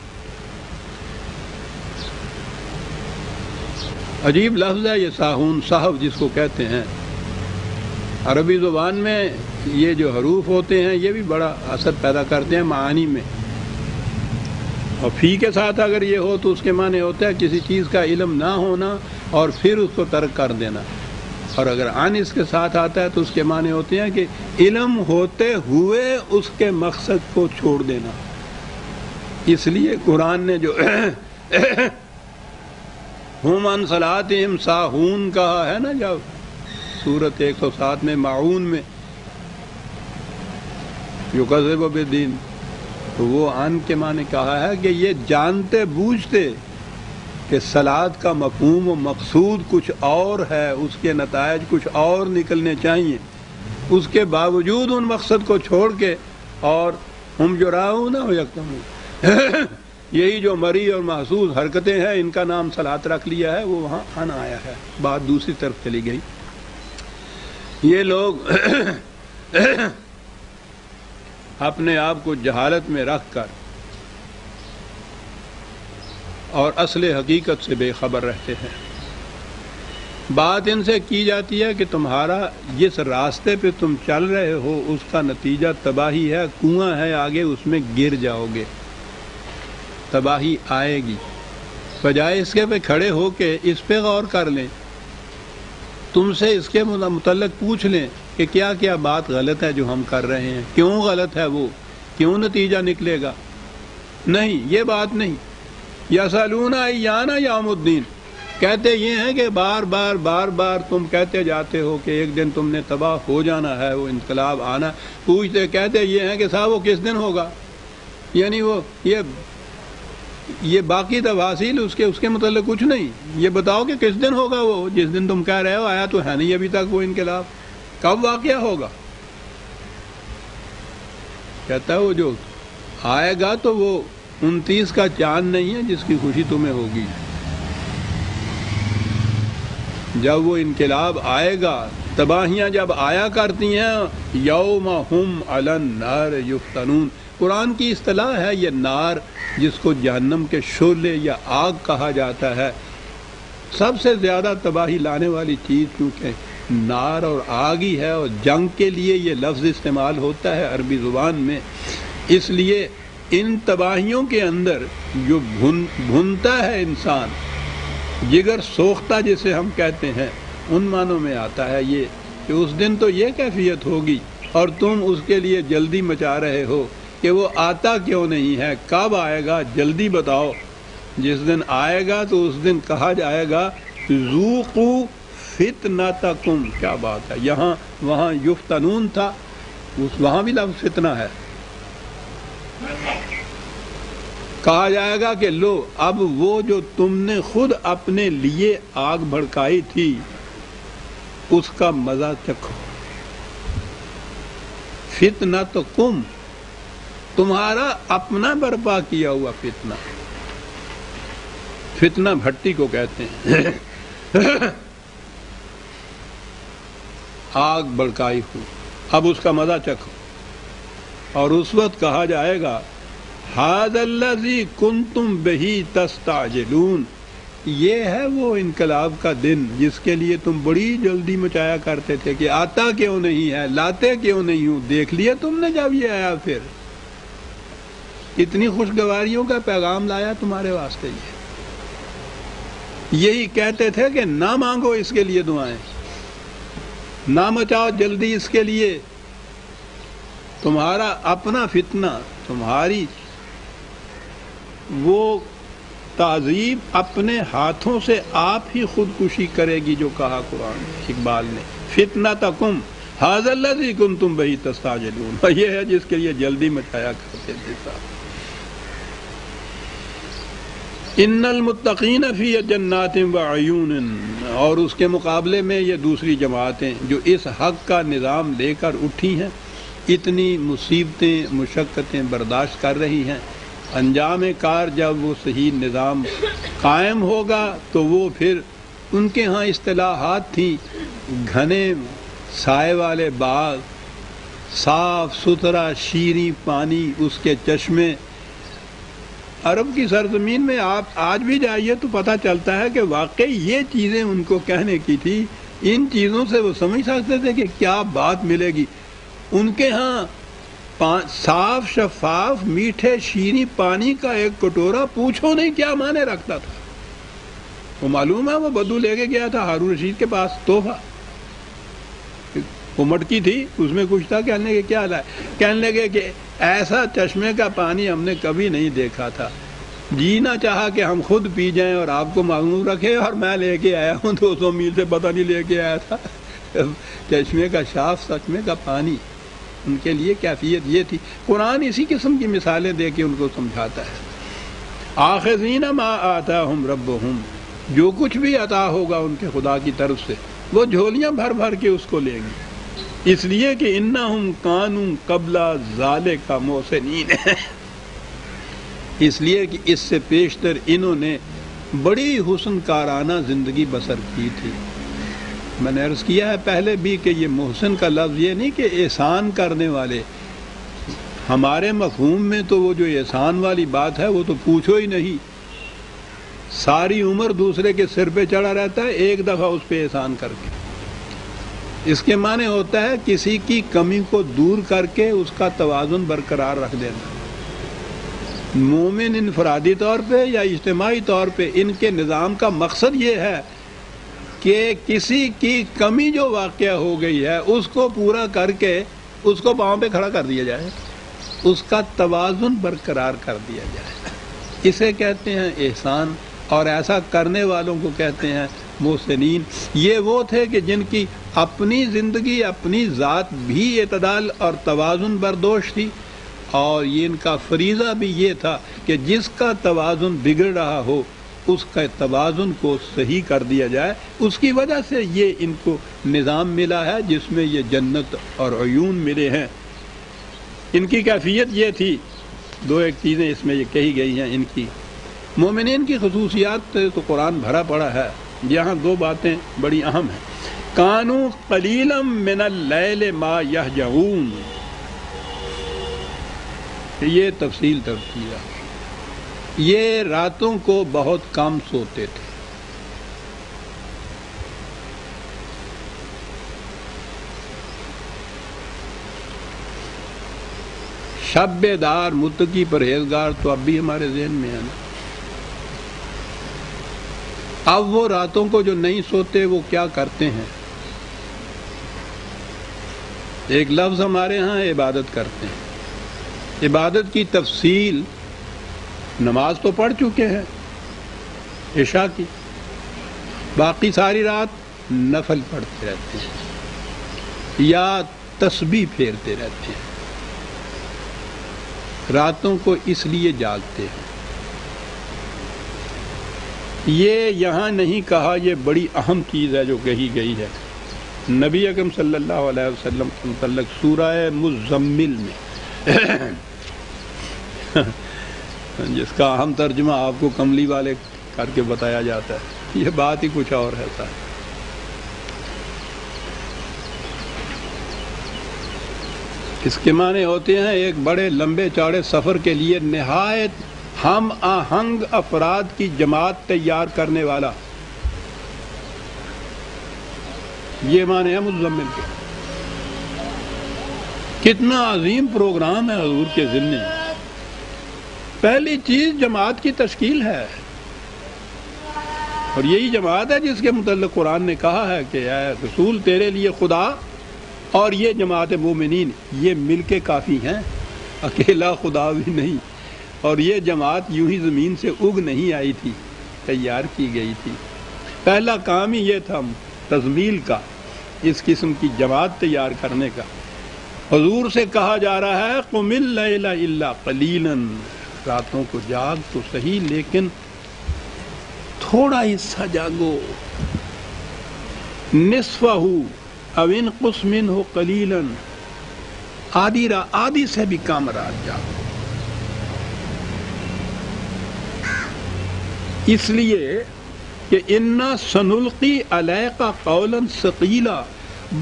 عجیب لفظ ہے یہ ساہون، صاحب جس کو کہتے ہیں. عربی زبان میں یہ جو حروف ہوتے ہیں یہ بھی بڑا اثر پیدا کرتے ہیں معانی میں. اور فی کے ساتھ اگر یہ ہو تو اس کے معنی ہوتا ہے کسی چیز کا علم نہ ہونا اور پھر اس کو ترک کر دینا. اور اگر عن اس کے ساتھ آتا ہے تو اس کے معنی ہوتے ہیں کہ علم ہوتے ہوئے اس کے مقصد کو چھوڑ دینا. اس لیے قرآن نے جو ہم عن صلاتہم ساہون کہا ہے نا، جب سورت 107 میں معون میں یکذب بالدین، تو وہ عن کے معنی کہا ہے کہ یہ جانتے بوجھتے کہ صلاۃ کا مفہوم و مقصود کچھ اور ہے، اس کے نتائج کچھ اور نکلنے چاہیے، اس کے باوجود ان مقصد کو چھوڑ کے اور ہم جو راہوں نہ ہو یکتمون، یہی جو مری اور محسوس حرکتیں ہیں ان کا نام صلاۃ رکھ لیا ہے، وہ وہاں عن آیا ہے. بات دوسری طرف چلی گئی. یہ لوگ اپنے آپ کو جہالت میں رکھ کر اور اصل حقیقت سے بے خبر رہتے ہیں. بات ان سے کی جاتی ہے کہ تمہارا جس راستے پہ تم چل رہے ہو اس کا نتیجہ تباہی ہے، کنواں ہے آگے، اس میں گر جاؤ گے، تباہی آئے گی. بجائے اس کے پہ کھڑے ہو کے اس پہ غور کر لیں، تم سے اس کے متعلق پوچھ لیں کہ کیا کیا بات غلط ہے جو ہم کر رہے ہیں، کیوں غلط ہے وہ، کیوں نتیجہ نکلے گا. نہیں، یہ بات نہیں. یسألون ایان یوم الدین، کہتے یہ ہیں کہ بار بار تم کہتے جاتے ہو کہ ایک دن تم نے تباہ ہو جانا ہے، وہ انقلاب آنا. پوچھتے کہتے یہ ہیں کہ صاحب وہ کس دن ہوگا، یعنی وہ یہ باقی تفاصیل اس کے متعلق کچھ نہیں. یہ بتاؤ کہ کس دن ہوگا وہ جس دن تم کہہ رہے ہو. آیا تو ہے نہیں ابھی تک وہ انقلاب، کب واقعہ ہوگا. کہتا ہے وہ جو آئے گا تو وہ 29 کا چاند نہیں ہے جس کی خوشی تمہیں ہوگی. جب وہ انقلاب آئے گا، تباہیاں جب آیا کرتی ہیں، یوم ہم علی النار یفتنون، قرآن کی اصطلاح ہے یہ نار، جس کو جہنم کے شعلے یا آگ کہا جاتا ہے. سب سے زیادہ تباہی لانے والی چیز کیونکہ نار اور آگ ہی ہے، اور جنگ کے لیے یہ لفظ استعمال ہوتا ہے عربی زبان میں. اس لیے ان تباہیوں کے اندر جو بھنتا ہے انسان، جگر سوختہ جسے ہم کہتے ہیں، ان معنوں میں آتا ہے یہ کہ اس دن تو یہ کیفیت ہوگی اور تم اس کے لیے جلدی مچا رہے ہو کہ وہ آتا کیوں نہیں ہے، کب آئے گا جلدی بتاؤ. جس دن آئے گا تو اس دن کہا جائے گا ذوقوا فتنتکم. کیا بات ہے، یہاں وہاں یفتنون تھا، وہاں بھی لفظ فتنہ ہے. کہا جائے گا کہ لو اب وہ جو تم نے خود اپنے لیے آگ بھڑکائی تھی اس کا مزہ چکھو. فتنتکم، تمہارا اپنا برپا کیا ہوا فتنہ. فتنہ بھٹی کو کہتے ہیں. آگ بھڑکائی ہو، اب اس کا مزہ چکھو. اور اس وقت کہا جائے گا ھذا الذی کنتم بہ تستعجلون، یہ ہے وہ انقلاب کا دن جس کے لیے تم بڑی جلدی مچایا کرتے تھے کہ آتا کیوں نہیں ہے، لاتے کیوں نہیں ہوں. دیکھ لیا تم نے جب یہ آیا، پھر اتنی خوشگواریوں کا پیغام لایا تمہارے واسطے. یہی کہتے تھے کہ نہ مانگو اس کے لیے دعائیں، نہ مچاؤ جلدی اس کے لیے. تمہارا اپنا فتنہ، تمہاری وہ تعذیب اپنے ہاتھوں سے آپ ہی خودکشی کرے گی، جو کہا قرآن اقبال نے فتنتکم ھذا الذی کنتم بہ تستعجلون. یہ ہے جس کے لیے جلدی مچایا کرتے تھے. ان المتقین فی جنات وعیون، اور اس کے مقابلے میں یہ دوسری جماعتیں جو اس حق کا نظام لے کر اٹھی ہیں، اتنی مصیبتیں مشقتیں برداشت کر رہی ہیں، انجام کار جب وہ صحیح نظام قائم ہوگا تو وہ پھر ان کے ہاں اصطلاحات تھیں گھنے سائے والے باغ، صاف ستھرا شیریں پانی، اس کے چشمے. عرب کی سرزمین میں آپ آج بھی جائیے تو پتہ چلتا ہے کہ واقعی یہ چیزیں ان کو کہنے کی تھی. ان چیزوں سے وہ سمجھ سکتے تھے کہ کیا بات ملے گی. ان کے ہاں صاف شفاف میٹھے شیریں پانی کا ایک کٹورا پوچھو نہیں کیا معنی رکھتا تھا. وہ معلوم ہے وہ بدو لے کے گیا تھا ہارون رشید کے پاس تحفہ. وہ مٹکی تھی، اس میں کچھ تھا. کہنے کے کیا لائے؟ کہنے لگے کہ ایسا چشمے کا پانی ہم نے کبھی نہیں دیکھا تھا. جینا چاہا کہ ہم خود پی جائیں اور آپ کو معلوم رکھے، اور میں لے کے آیا ہوں 200 میل سے، پتہ نہیں لے کے آیا تھا. چشمے کا صاف چشمے کا پانی ان کے لیے کیفیت یہ تھی. قرآن اسی قسم کی مثالیں دے کے ان کو سمجھاتا ہے. آخذین ما آتاہم ربہم، جو کچھ بھی عطا ہوگا ان کے خدا کی طرف سے وہ جھولیاں بھر بھر کے اس کو لیں گے. اس لیے کہ انہم کانوا قبل ذالک محسنین، اس لیے کہ اس سے پیشتر انہوں نے بڑی حسن کارانہ زندگی بسر کی تھی. میں نے عرض کیا ہے پہلے بھی کہ یہ محسن کا لفظ یہ نہیں کہ احسان کرنے والے. ہمارے مفہوم میں تو وہ جو احسان والی بات ہے وہ تو پوچھو ہی نہیں. ساری عمر دوسرے کے سر پہ چڑھا رہتا ہے، ایک دفعہ اس پہ احسان کر کے. اس کے معنی ہوتا ہے کسی کی کمی کو دور کر کے اس کا توازن برقرار رکھ دینا. مومن انفرادی طور پہ یا اجتماعی طور پہ ان کے نظام کا مقصد یہ ہے کہ کسی کی کمی جو واقع ہو گئی ہے اس کو پورا کر کے اس کو پاؤں پہ کھڑا کر دیا جائے، اس کا توازن برقرار کر دیا جائے. اسے کہتے ہیں احسان، اور ایسا کرنے والوں کو کہتے ہیں محسنین. یہ وہ تھے کہ جن کی اپنی زندگی اپنی ذات بھی اعتدال اور توازن بردوش تھی، اور یہ ان کا فریضہ بھی یہ تھا کہ جس کا توازن بگڑ رہا ہو اس کا توازن کو صحیح کر دیا جائے. اس کی وجہ سے یہ ان کو نظام ملا ہے جس میں یہ جنت اور عیون ملے ہیں. ان کی کیفیت یہ تھی. دو ایک چیزیں اس میں یہ کہی گئی ہیں ان کی. مومنین کی خصوصیات تو قرآن بھرا پڑا ہے، یہاں دو باتیں بڑی اہم ہیں. کانوا قلیلا من اللیل ما یہجعون، یہ تفصیل تفصیل ہے. یہ راتوں کو بہت کم سوتے تھے. شب بیدار متقی پرہیزگار تو اب بھی ہمارے ذہن میں ہے نا. اب وہ راتوں کو جو نہیں سوتے وہ کیا کرتے ہیں؟ ایک لفظ ہمارے ہاں عبادت کرتے ہیں. عبادت کی تفصیل، نماز تو پڑھ چکے ہیں عشاء کی، باقی ساری رات نفل پڑھتے رہتے ہیں یا تسبیح پھیرتے رہتے ہیں. راتوں کو اس لیے جاگتے ہیں یہ یہاں نہیں کہا، یہ بڑی اہم چیز ہے جو کہی گئی ہے نبی اکرم صلی اللہ علیہ وسلم کے متعلق سورہ مزمل میں جس کا اہم ترجمہ آپ کو کملی والے کر کے بتایا جاتا ہے، یہ بات ہی کچھ اور ہے صاحب۔ اس کے معنی ہوتے ہیں ایک بڑے لمبے چوڑے سفر کے لیے نہایت ہم آہنگ افراد کی جماعت تیار کرنے والا، یہ معنی ہے مزمل کے۔ کتنا عظیم پروگرام ہے حضور کے ذمے۔ پہلی چیز جماعت کی تشکیل ہے، اور یہی جماعت ہے جس کے متعلق قرآن نے کہا ہے کہ اے رسول تیرے لیے خدا اور یہ جماعت مومنین یہ مل کے کافی ہیں، اکیلا خدا بھی نہیں۔ اور یہ جماعت یوں ہی زمین سے اگ نہیں آئی تھی، تیار کی گئی تھی۔ پہلا کام ہی یہ تھا تزمیل کا، اس قسم کی جماعت تیار کرنے کا۔ حضور سے کہا جا رہا ہے قم اللیل الا قلیلا، راتوں کو جاگ تو صحیح لیکن تھوڑا حصہ جاگو، نصفہ او انقص منہ قلیلا، آدھی سے بھی کم رات جاگو۔ اس لیے کہ انا سنلقی علیک قولا ثقیلا،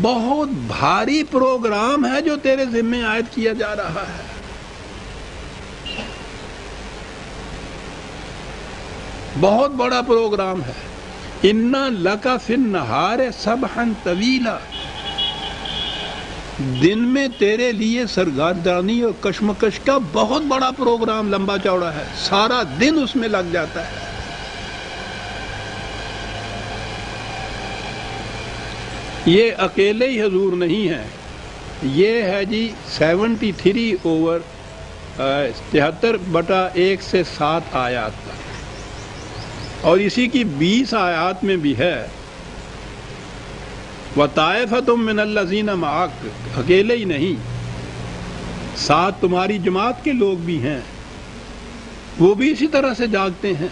بہت بھاری پروگرام ہے جو تیرے ذمہ عائد کیا جا رہا ہے۔ بہت بڑا پروگرام ہے۔ انا لک فی النہار سبحا طویلا، دن میں تیرے لیے سرگردانی اور کشمکش کا بہت بڑا پروگرام لمبا چوڑا ہے، سارا دن اس میں لگ جاتا ہے۔ یہ اکیلے ہی حضور نہیں ہے، یہ ہے جی 73/73 سے 7 آیات تک، اور اسی کی 20 آیات میں بھی ہے وَطَائِفَةٌ مِّنَ الَّذِينَ مَعَكَ، اکیلے ہی نہیں، ساتھ تمہاری جماعت کے لوگ بھی ہیں، وہ بھی اسی طرح سے جاگتے ہیں۔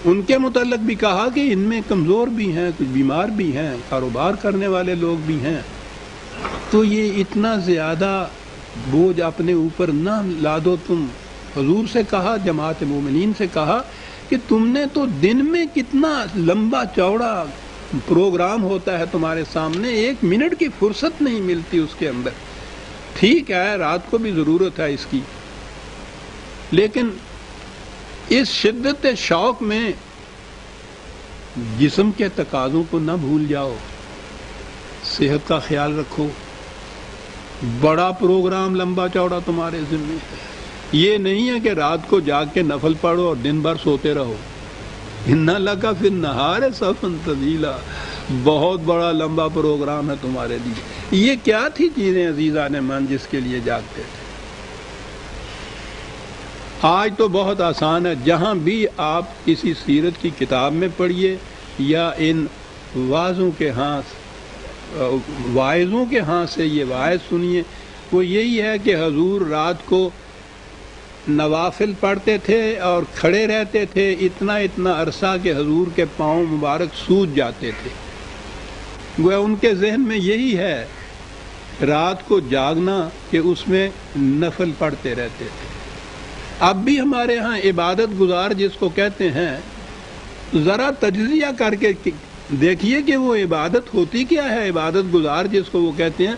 ان کے متعلق بھی کہا کہ ان میں کمزور بھی ہیں، کچھ بیمار بھی ہیں، کاروبار کرنے والے لوگ بھی ہیں، تو یہ اتنا زیادہ بوجھ اپنے اوپر نہ لادو تم۔ حضور سے کہا، جماعت مومنین سے کہا کہ تم نے تو دن میں کتنا لمبا چوڑا پروگرام ہوتا ہے تمہارے سامنے، 1 منٹ کی فرصت نہیں ملتی اس کے اندر۔ ٹھیک ہے رات کو بھی ضرورت ہے اس کی، لیکن اس شدت شوق میں جسم کے تقاضوں کو نہ بھول جاؤ، صحت کا خیال رکھو۔ بڑا پروگرام لمبا چوڑا تمہارے ذمہ ہے۔ یہ نہیں ہے کہ رات کو جاگ کے نفل پڑھو اور دن بھر سوتے رہو۔ ان لک فی النہار سبحا طویلا، بہت بڑا لمبا پروگرام ہے تمہارے لیے۔ یہ کیا تھی چیزیں عزیزان من جس کے لیے جاگتے تھے؟ آج تو بہت آسان ہے، جہاں بھی آپ کسی سیرت کی کتاب میں پڑھیے یا ان واعظوں کے ہاں سے یہ واعظ سنیے، وہ یہی ہے کہ حضور رات کو نوافل پڑھتے تھے اور کھڑے رہتے تھے اتنا عرصہ کہ حضور کے پاؤں مبارک سوج جاتے تھے۔ گویا ان کے ذہن میں یہی ہے رات کو جاگنا کہ اس میں نفل پڑھتے رہتے تھے۔ اب بھی ہمارے ہاں عبادت گزار جس کو کہتے ہیں، ذرا تجزیہ کر کے دیکھیے کہ وہ عبادت ہوتی کیا ہے۔ عبادت گزار جس کو وہ کہتے ہیں،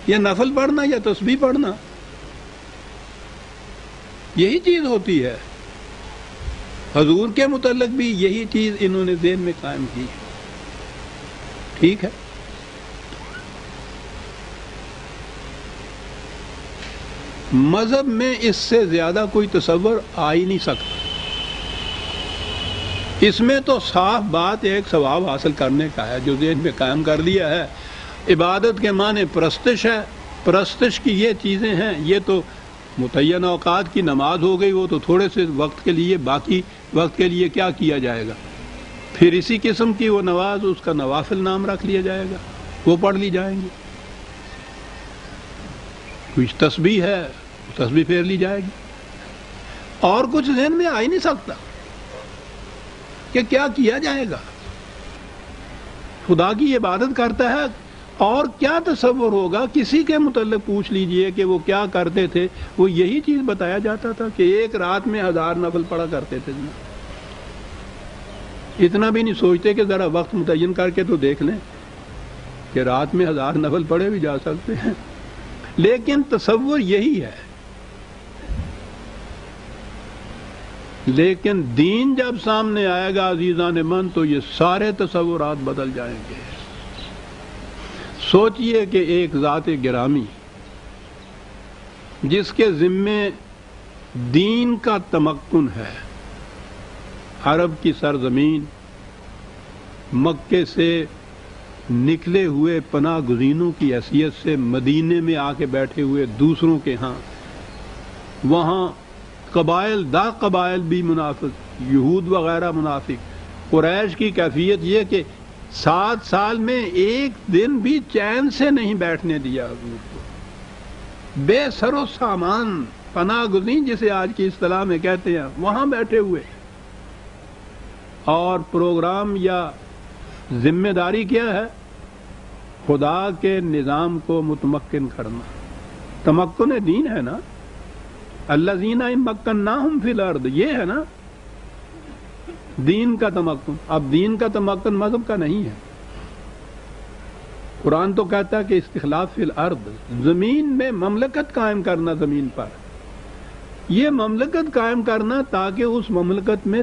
یا نفل پڑھنا یا تسبیح پڑھنا، یہی چیز ہوتی ہے۔ حضور کے متعلق بھی یہی چیز انہوں نے ذہن میں قائم کی۔ ٹھیک ہے، مذہب میں اس سے زیادہ کوئی تصور آ ہی نہیں سکتا۔ اس میں تو صاف بات ایک ثواب حاصل کرنے کا ہے جو ذہن میں قائم کر لیا ہے۔ عبادت کے معنی پرستش ہے، پرستش کی یہ چیزیں ہیں، یہ تو متعین اوقات کی نماز ہو گئی، وہ تو تھوڑے سے وقت کے لیے، باقی وقت کے لیے کیا کیا جائے گا؟ پھر اسی قسم کی وہ نماز، اس کا نوافل نام رکھ لیا جائے گا، وہ پڑھ لی جائیں گی۔ کچھ تسبیح ہے، تسبیح پھیر لی جائے گی۔ اور کچھ ذہن میں آ ہی نہیں سکتا کہ کیا کیا جائے گا. خدا کی عبادت کرتا ہے اور کیا تصور ہوگا. کسی کے متعلق پوچھ لیجئے کہ وہ کیا کرتے تھے, وہ یہی چیز بتایا جاتا تھا کہ ایک رات میں 1000 نفل پڑھا کرتے تھے. اتنا بھی نہیں سوچتے کہ ذرا وقت متعین کر کے تو دیکھ لیں کہ رات میں 1000 نفل پڑھے بھی جا سکتے ہیں. لیکن تصور یہی ہے. لیکن دین جب سامنے آئے گا عزیزان من تو یہ سارے تصورات بدل جائیں گے. سوچئے کہ ایک ذات گرامی جس کے ذمے دین کا تمکن ہے, عرب کی سرزمین, مکے سے نکلے ہوئے پناہ گزینوں کی حیثیت سے مدینے میں آ کے بیٹھے ہوئے دوسروں کے ہاں, وہاں قبائل بھی منافق, یہود وغیرہ منافق. قریش کی کیفیت یہ کہ 7 سال میں ایک دن بھی چین سے نہیں بیٹھنے دیا حضور کو. بے سر و سامان پناہ گزین جسے آج کی اصطلاح میں کہتے ہیں, وہاں بیٹھے ہوئے. اور پروگرام یا ذمہ داری کیا ہے؟ خدا کے نظام کو متمکن کرنا. تمکن دین ہے نا, الذین مکناہم فی الارض, یہ ہے نا دین کا تمکن. اب دین کا تمکن مذہب کا نہیں ہے. قرآن تو کہتا ہے کہ استخلاف فی الارض, زمین میں مملکت قائم کرنا. زمین پر یہ مملکت قائم کرنا تاکہ اس مملکت میں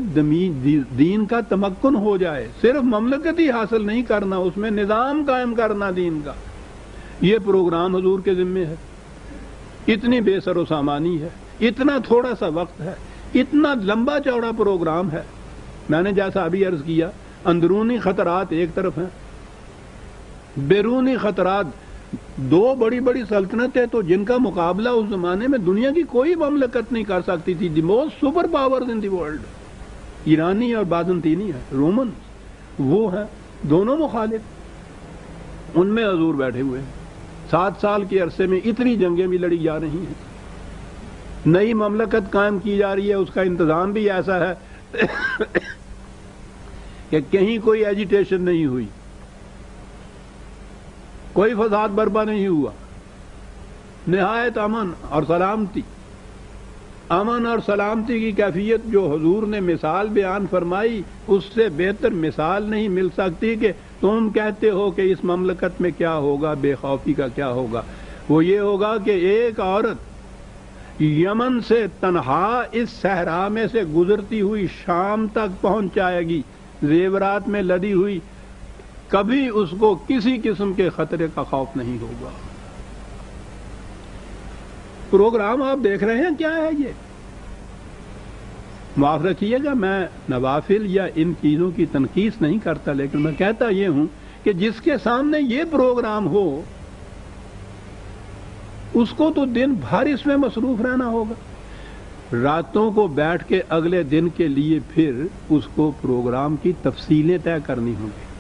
دین کا تمکن ہو جائے. صرف مملکت ہی حاصل نہیں کرنا, اس میں نظام قائم کرنا دین کا. یہ پروگرام حضور کے ذمے ہے. اتنی بے سر و سامانی ہے, اتنا تھوڑا سا وقت ہے, اتنا لمبا چوڑا پروگرام ہے. میں نے جیسا ابھی عرض کیا, اندرونی خطرات ایک طرف ہیں, بیرونی خطرات. 2 بڑی سلطنتیں تو جن کا مقابلہ اس زمانے میں دنیا کی کوئی مملکت نہیں کر سکتی تھی. The most super powers in the world, ایرانی اور بازنطینی ہے, رومن وہ ہیں, دونوں مخالف. ان میں حضور بیٹھے ہوئے ہیں. 7 سال کے عرصے میں اتنی جنگیں بھی لڑی جا رہی ہیں, نئی مملکت قائم کی جا رہی ہے. اس کا انتظام بھی ایسا ہے کہ کہیں کوئی ایجیٹیشن نہیں ہوئی, کوئی فساد برپا نہیں ہوا, نہایت امن اور سلامتی. امن اور سلامتی کی کیفیت جو حضور نے مثال بیان فرمائی, اس سے بہتر مثال نہیں مل سکتی کہ تم کہتے ہو کہ اس مملکت میں کیا ہوگا, بے خوفی کا کیا ہوگا. وہ یہ ہوگا کہ ایک عورت یمن سے تنہا اس صحرا میں سے گزرتی ہوئی شام تک پہنچ جائے گی, زیورات میں لدی ہوئی, کبھی اس کو کسی قسم کے خطرے کا خوف نہیں ہوگا. پروگرام آپ دیکھ رہے ہیں کیا ہے یہ؟ معاف رکھیے گا, میں نوافل یا ان چیزوں کی تنقیص نہیں کرتا, لیکن میں کہتا یہ ہوں کہ جس کے سامنے یہ پروگرام ہو اس کو تو دن بھر اس میں مصروف رہنا ہوگا. راتوں کو بیٹھ کے اگلے دن کے لیے پھر اس کو پروگرام کی تفصیلیں طے کرنی ہوں گی.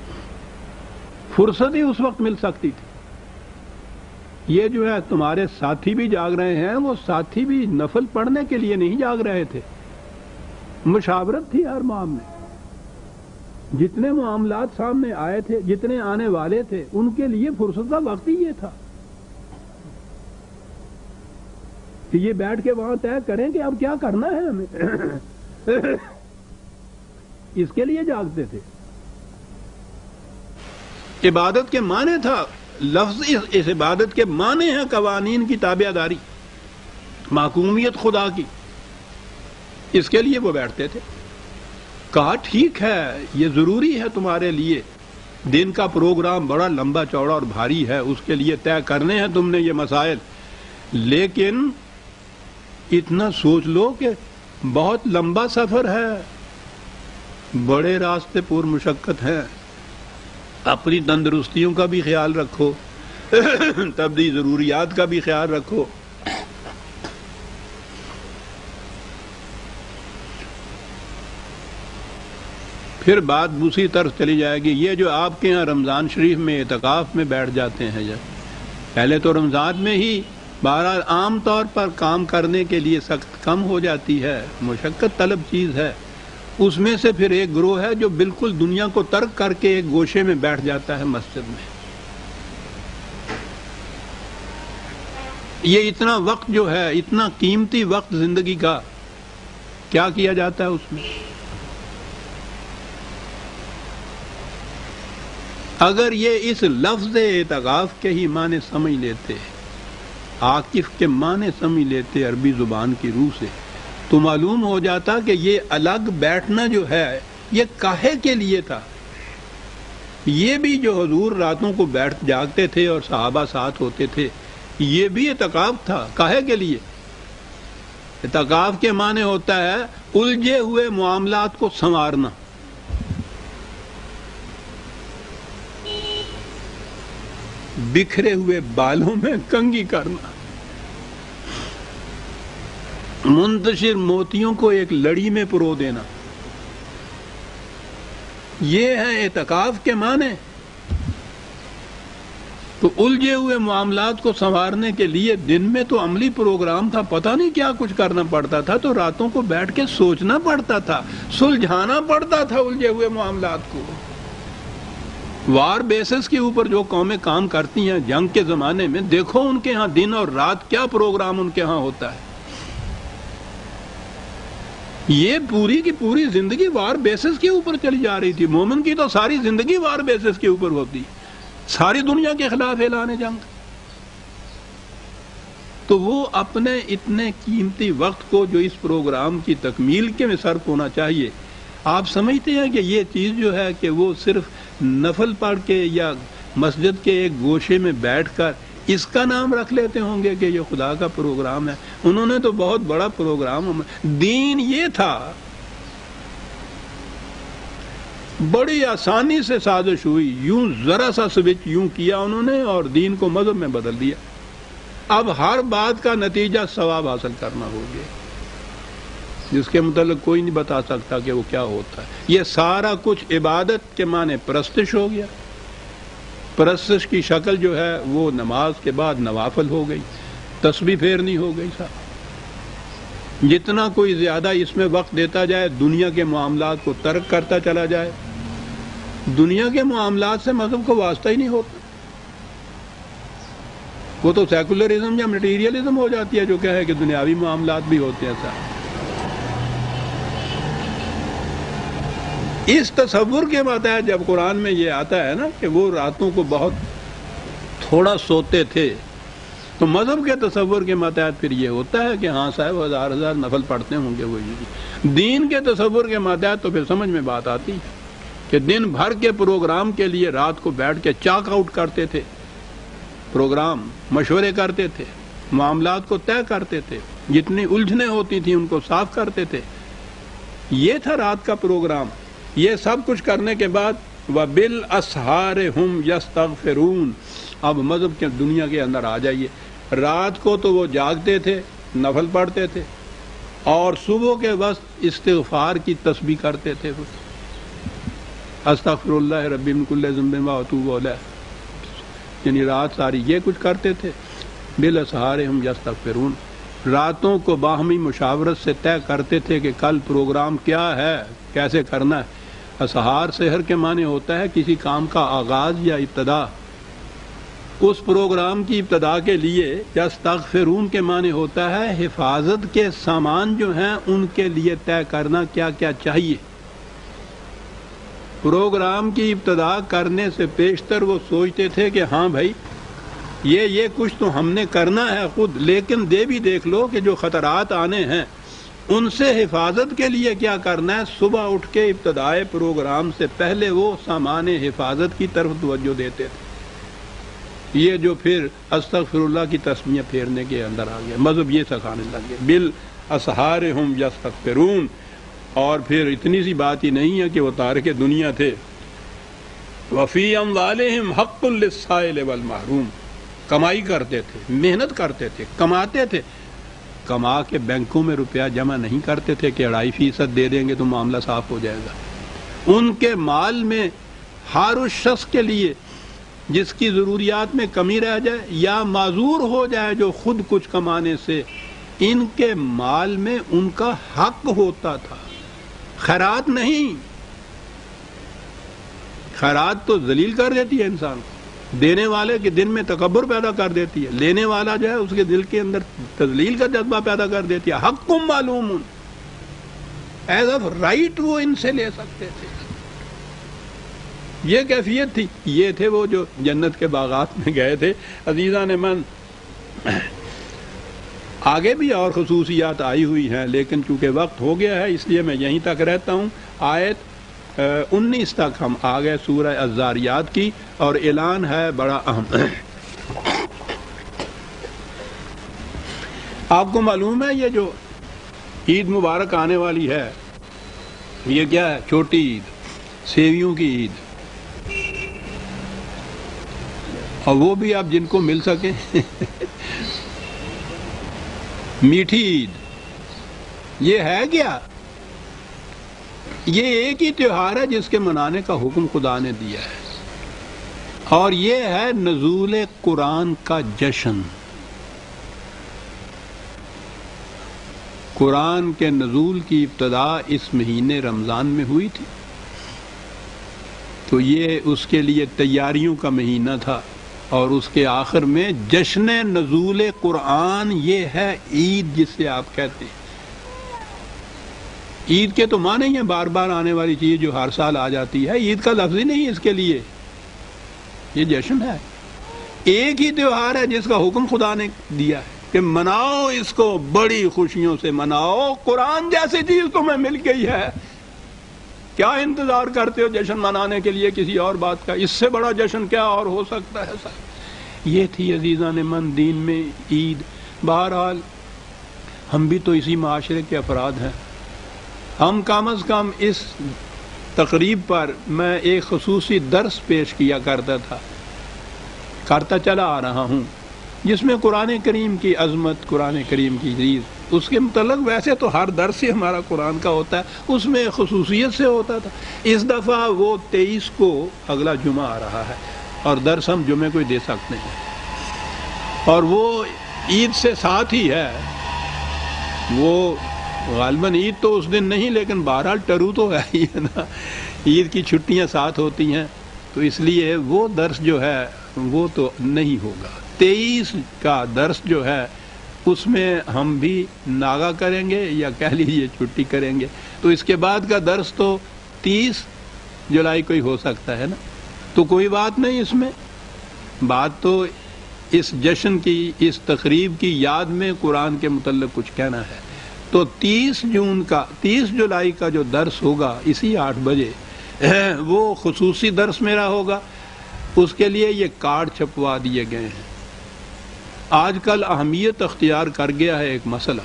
فرصت ہی اس وقت مل سکتی تھی. یہ جو ہے تمہارے ساتھی بھی جاگ رہے ہیں, وہ ساتھی بھی نفل پڑھنے کے لیے نہیں جاگ رہے تھے. مشاورت تھی ہر معاملے میں. جتنے معاملات سامنے آئے تھے, جتنے آنے والے تھے, ان کے لیے فرصت کا وقت ہی یہ تھا کہ یہ بیٹھ کے وہاں طے کریں کہ اب کیا کرنا ہے ہمیں. اس کے لیے جاگتے تھے. عبادت کے معنی تھا, لفظ اس عبادت کے معنی ہیں قوانین کی تابع داری, محکومیت خدا کی. اس کے لیے وہ بیٹھتے تھے. کہا ٹھیک ہے, یہ ضروری ہے تمہارے لیے, دن کا پروگرام بڑا لمبا چوڑا اور بھاری ہے, اس کے لیے طے کرنے ہیں تم نے یہ مسائل, لیکن اتنا سوچ لو کہ بہت لمبا سفر ہے, بڑے راستے پر مشقت ہیں, اپنی تندرستیوں کا بھی خیال رکھو, طبی ضروریات کا بھی خیال رکھو. پھر بات دوسری طرف چلی جائے گی. یہ جو آپ کے ہاں رمضان شریف میں اعتکاف میں بیٹھ جاتے ہیں, جب پہلے تو رمضان میں ہی بہرحال عام طور پر کام کرنے کے لیے سخت کم ہو جاتی ہے، مشقت طلب چیز ہے۔ اس میں سے پھر ایک گروہ ہے جو بالکل دنیا کو ترک کر کے ایک گوشے میں بیٹھ جاتا ہے مسجد میں۔ یہ اتنا وقت جو ہے، اتنا قیمتی وقت زندگی کا، کیا کیا جاتا ہے اس میں؟ اگر یہ اس لفظ اعتکاف کے ہی معنی سمجھ لیتے، عاکف کے معنی سمجھ لیتے عربی زبان کی روح سے، تو معلوم ہو جاتا کہ یہ الگ بیٹھنا جو ہے یہ کاہے کے لیے تھا۔ یہ بھی جو حضور راتوں کو بیٹھ جاگتے تھے اور صحابہ ساتھ ہوتے تھے، یہ بھی اعتکاف تھا۔ کاہے کے لیے؟ اعتکاف کے معنی ہوتا ہے الجھے ہوئے معاملات کو سنوارنا۔ بکھرے ہوئے بالوں میں کنگھی کرنا، منتشر موتیوں کو ایک لڑی میں پرو دینا، یہ ہے اعتکاف کے معنی۔ تو الجھے ہوئے معاملات کو سنوارنے کے لیے دن میں تو عملی پروگرام تھا، پتہ نہیں کیا کچھ کرنا پڑتا تھا، تو راتوں کو بیٹھ کے سوچنا پڑتا تھا، سلجھانا پڑتا تھا الجھے ہوئے معاملات کو۔ وار بیسس کے اوپر جو قومیں کام کرتی ہیں جنگ کے زمانے میں، دیکھو ان کے ہاں دن اور رات کیا پروگرام ان کے ہاں ہوتا ہے۔ یہ پوری کی پوری زندگی وار بیسس کے اوپر چلی جا رہی تھی۔ مومن کی تو ساری زندگی وار بیسس کے اوپر ہوتی، ساری دنیا کے خلاف اعلان جنگ۔ تو وہ اپنے اتنے قیمتی وقت کو جو اس پروگرام کی تکمیل کے میں صرف ہونا چاہیے، آپ سمجھتے ہیں کہ یہ چیز جو ہے کہ وہ صرف نفل پڑھ کے یا مسجد کے ایک گوشے میں بیٹھ کر اس کا نام رکھ لیتے ہوں گے کہ یہ خدا کا پروگرام ہے؟ انہوں نے تو بہت بڑا پروگرام، دین یہ تھا۔ بڑی آسانی سے سازش ہوئی، یوں ذرا سا سوئچ یوں کیا انہوں نے اور دین کو مذہب میں بدل دیا۔ اب ہر بات کا نتیجہ ثواب حاصل کرنا ہو گیا، جس کے متعلق کوئی نہیں بتا سکتا کہ وہ کیا ہوتا ہے۔ یہ سارا کچھ عبادت کے معنی پرستش ہو گیا۔ پرستش کی شکل جو ہے وہ نماز کے بعد نوافل ہو گئی، تسبیح پھیرنی ہو گئی۔ صاحب جتنا کوئی زیادہ اس میں وقت دیتا جائے، دنیا کے معاملات کو ترک کرتا چلا جائے، دنیا کے معاملات سے مذہب کو واسطہ ہی نہیں ہوتا۔ وہ تو سیکولرزم یا مٹیریلزم ہو جاتی ہے جو کہے کہ دنیاوی معاملات بھی ہوتے ہیں۔ صاحب اس تصور کے ماتحت جب قرآن میں یہ آتا ہے نا کہ وہ راتوں کو بہت تھوڑا سوتے تھے، تو مذہب کے تصور کے ماتحت پھر یہ ہوتا ہے کہ ہاں صاحب ہزار ہزار نفل پڑھتے ہوں گے وہ۔ دین کے تصور کے ماتحت تو پھر سمجھ میں بات آتی کہ دن بھر کے پروگرام کے لیے رات کو بیٹھ کے چاک آؤٹ کرتے تھے، پروگرام مشورے کرتے تھے، معاملات کو طے کرتے تھے، جتنی الجھنیں ہوتی تھیں ان کو صاف کرتے تھے۔ یہ تھا رات کا پروگرام۔ یہ سب کچھ کرنے کے بعد وَبِالْأَسْحَارِ هُمْ يَسْتَغْفِرُونَ۔ اب مذہب کے دنیا کے اندر آ جائیے۔ رات کو تو وہ جاگتے تھے، نفل پڑھتے تھے، اور صبح کے وقت استغفار کی تسبیح کرتے تھے، استغفر اللہ ربی من کل ذنب واتوب الیہ، یعنی رات ساری یہ کچھ کرتے تھے۔ بِالْأَسْحَارِ هُمْ يَسْتَغْفِرُونَ۔ راتوں کو باہمی مشاورت سے طے کرتے تھے کہ کل پروگرام کیا ہے، کیسے کرنا ہے۔ اسحار سحر کے معنی ہوتا ہے کسی کام کا آغاز یا ابتدا۔ اس پروگرام کی ابتدا کے لیے یستغفرون کے معنی ہوتا ہے حفاظت کے سامان جو ہیں ان کے لیے طے کرنا کیا کیا چاہیے۔ پروگرام کی ابتدا کرنے سے پیشتر وہ سوچتے تھے کہ ہاں بھائی یہ کچھ تو ہم نے کرنا ہے خود، لیکن یہ بھی دیکھ لو کہ جو خطرات آنے ہیں ان سے حفاظت کے لیے کیا کرنا ہے۔ صبح اٹھ کے ابتدائے پروگرام سے پہلے وہ سامان حفاظت کی طرف توجہ دیتے تھے۔ یہ جو پھر استغفر اللہ کی تسمیہ پھیرنے کے اندر آ گیا، مذہب یہ سکھانے لگے بالاسحار ہم یستغفرون۔ اور پھر اتنی سی بات ہی نہیں ہے کہ وہ تارک دنیا تھے۔ وفی اموالہم حق للسائل والمحروم، کمائی کرتے تھے، محنت کرتے تھے، کماتے تھے، کما کے بینکوں میں روپیہ جمع نہیں کرتے تھے کہ 2.5% دے دیں گے تو معاملہ صاف ہو جائے گا۔ ان کے مال میں ہر اس شخص کے لیے جس کی ضروریات میں کمی رہ جائے یا معذور ہو جائے جو خود کچھ کمانے سے، ان کے مال میں ان کا حق ہوتا تھا، خیرات نہیں۔ خیرات تو ذلیل کر دیتی ہے انسان کو، دینے والے کے دل میں تکبر پیدا کر دیتی ہے، لینے والا جو ہے اس کے دل کے اندر تذلیل کا جذبہ پیدا کر دیتی ہے۔ حق معلوم ایز آف رائٹ وہ ان سے لے سکتے تھے، یہ کیفیت تھی۔ یہ تھے وہ جو جنت کے باغات میں گئے تھے۔ عزیزان من، آگے بھی اور خصوصیات آئی ہوئی ہیں، لیکن چونکہ وقت ہو گیا ہے اس لیے میں یہیں تک رہتا ہوں۔ آیت 19 تک ہم آ گئے سورہ الذاریات کی، اور اعلان ہے بڑا اہم۔ آپ کو معلوم ہے یہ جو عید مبارک آنے والی ہے، یہ کیا ہے؟ چھوٹی عید، سیویوں کی عید، اور وہ بھی آپ جن کو مل سکیں میٹھی عید۔ یہ ہے کیا؟ یہ ایک ہی تہوار ہے جس کے منانے کا حکم خدا نے دیا ہے، اور یہ ہے نزول قرآن کا جشن۔ قرآن کے نزول کی ابتدا اس مہینے رمضان میں ہوئی تھی، تو یہ اس کے لیے تیاریوں کا مہینہ تھا، اور اس کے آخر میں جشن نزول قرآن، یہ ہے عید جسے آپ کہتے ہیں۔ عید کے تو معنی ہی ہیں بار بار آنے والی چیز جو ہر سال آ جاتی ہے، عید کا لفظ ہی نہیں اس کے لیے، یہ جشن ہے۔ ایک ہی تہوار ہے جس کا حکم خدا نے دیا ہے کہ مناؤ، اس کو بڑی خوشیوں سے مناؤ، قرآن جیسی چیز تمہیں مل گئی ہے، کیا انتظار کرتے ہو جشن منانے کے لیے کسی اور بات کا؟ اس سے بڑا جشن کیا اور ہو سکتا ہے صاحب؟ یہ تھی عزیزان من دین میں عید۔ بہرحال ہم بھی تو اسی معاشرے کے افراد ہیں، ہم کم از کم اس تقریب پر میں ایک خصوصی درس پیش کیا کرتا چلا آ رہا ہوں، جس میں قرآن کریم کی عظمت، قرآن کریم کی عزیز، اس کے متعلق ویسے تو ہر درس ہی ہمارا قرآن کا ہوتا ہے، اس میں خصوصیت سے ہوتا تھا۔ اس دفعہ وہ 23 کو اگلا جمعہ آ رہا ہے، اور درس ہم جمعے کو ہی دے سکتے ہیں، اور وہ عید سے ساتھ ہی ہے۔ وہ غالباً عید تو اس دن نہیں، لیکن بہرحال ٹرو تو ہے ہی ہے نا، عید کی چھٹیاں ساتھ ہوتی ہیں، تو اس لیے وہ درس جو ہے وہ تو نہیں ہوگا۔ 23 کا درس جو ہے اس میں ہم بھی ناغہ کریں گے، یا کہہ لیجیے چھٹی کریں گے، تو اس کے بعد کا درس تو 30 جولائی کو ہی ہو سکتا ہے نا، تو کوئی بات نہیں، اس میں بات تو اس جشن کی، اس تقریب کی یاد میں قرآن کے متعلق کچھ کہنا ہے۔ تو 30 جولائی کا جو درس ہوگا اسی 8 بجے، وہ خصوصی درس میرا ہوگا۔ اس کے لیے یہ کارڈ چھپوا دیے گئے ہیں۔ آج کل اہمیت اختیار کر گیا ہے ایک مسئلہ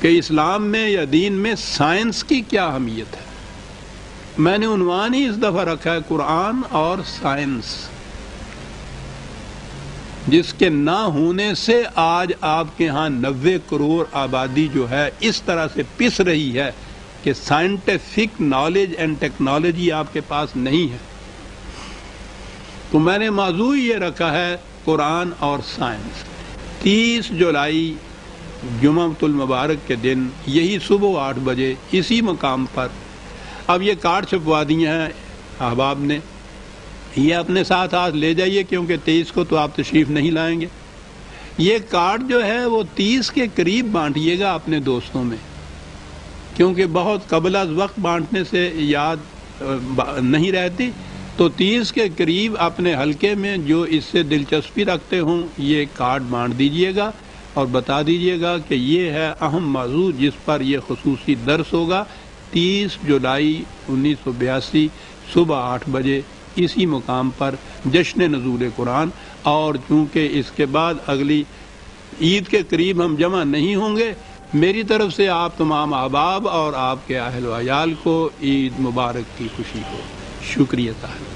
کہ اسلام میں یا دین میں سائنس کی کیا اہمیت ہے۔ میں نے عنوان ہی اس دفعہ رکھا ہے قرآن اور سائنس، جس کے نہ ہونے سے آج آپ کے ہاں 90 کروڑ آبادی جو ہے اس طرح سے پس رہی ہے کہ سائنٹیفک نالج اینڈ ٹیکنالوجی آپ کے پاس نہیں ہے۔ تو میں نے موضوع یہ رکھا ہے قرآن اور سائنس۔ 30 جولائی جمعۃ المبارک کے دن یہی صبح 8 بجے اسی مقام پر، اب یہ کارڈ چھپوا دیے ہیں احباب نے، یہ اپنے ساتھ آج لے جائیے، کیونکہ 23 کو تو آپ تشریف نہیں لائیں گے۔ یہ کارڈ جو ہے وہ 30 کے قریب بانٹیے گا اپنے دوستوں میں، کیونکہ بہت قبل از وقت بانٹنے سے یاد نہیں رہتی، تو 30 کے قریب اپنے حلقے میں جو اس سے دلچسپی رکھتے ہوں یہ کارڈ بانٹ دیجیے گا، اور بتا دیجیے گا کہ یہ ہے اہم موضوع جس پر یہ خصوصی درس ہوگا 30 جولائی 1982 صبح 8 بجے اسی مقام پر، جشن نزول قرآن۔ اور چونکہ اس کے بعد اگلی عید کے قریب ہم جمع نہیں ہوں گے، میری طرف سے آپ تمام احباب اور آپ کے اہل و عیال کو عید مبارک کی خوشی ہو۔ شکریہ تعالی۔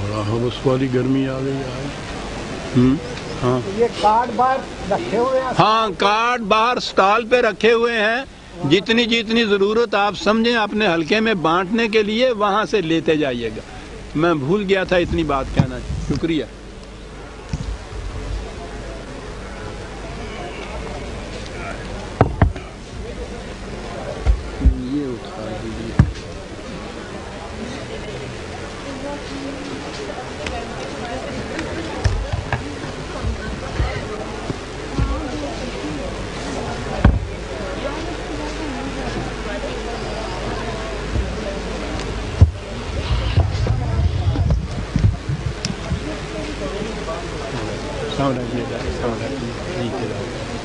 بڑا حوث والی گرمی آ گئی آج. ہاں یہ کارڈ باہر رکھے ہوئے ہیں. ہاں کارڈ باہر سٹال پہ رکھے ہوئے ہیں. جتنی ضرورت آپ سمجھیں اپنے حلقے میں بانٹنے کے لیے وہاں سے لیتے جائیے گا. میں بھول گیا تھا اتنی بات کہنا. شکریہ. یہ اٹھا دیجیے.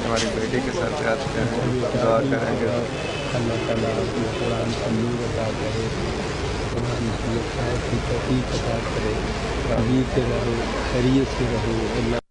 ہماری بیٹی کے ساتھ یاد کریں، دعا کریں گے. اللہ تعالیٰ اپنے قرآن کا نور عطا کرے، قرآن کی توفیق عطا کرے، جیتے رہو، خیریت سے رہو. اللہ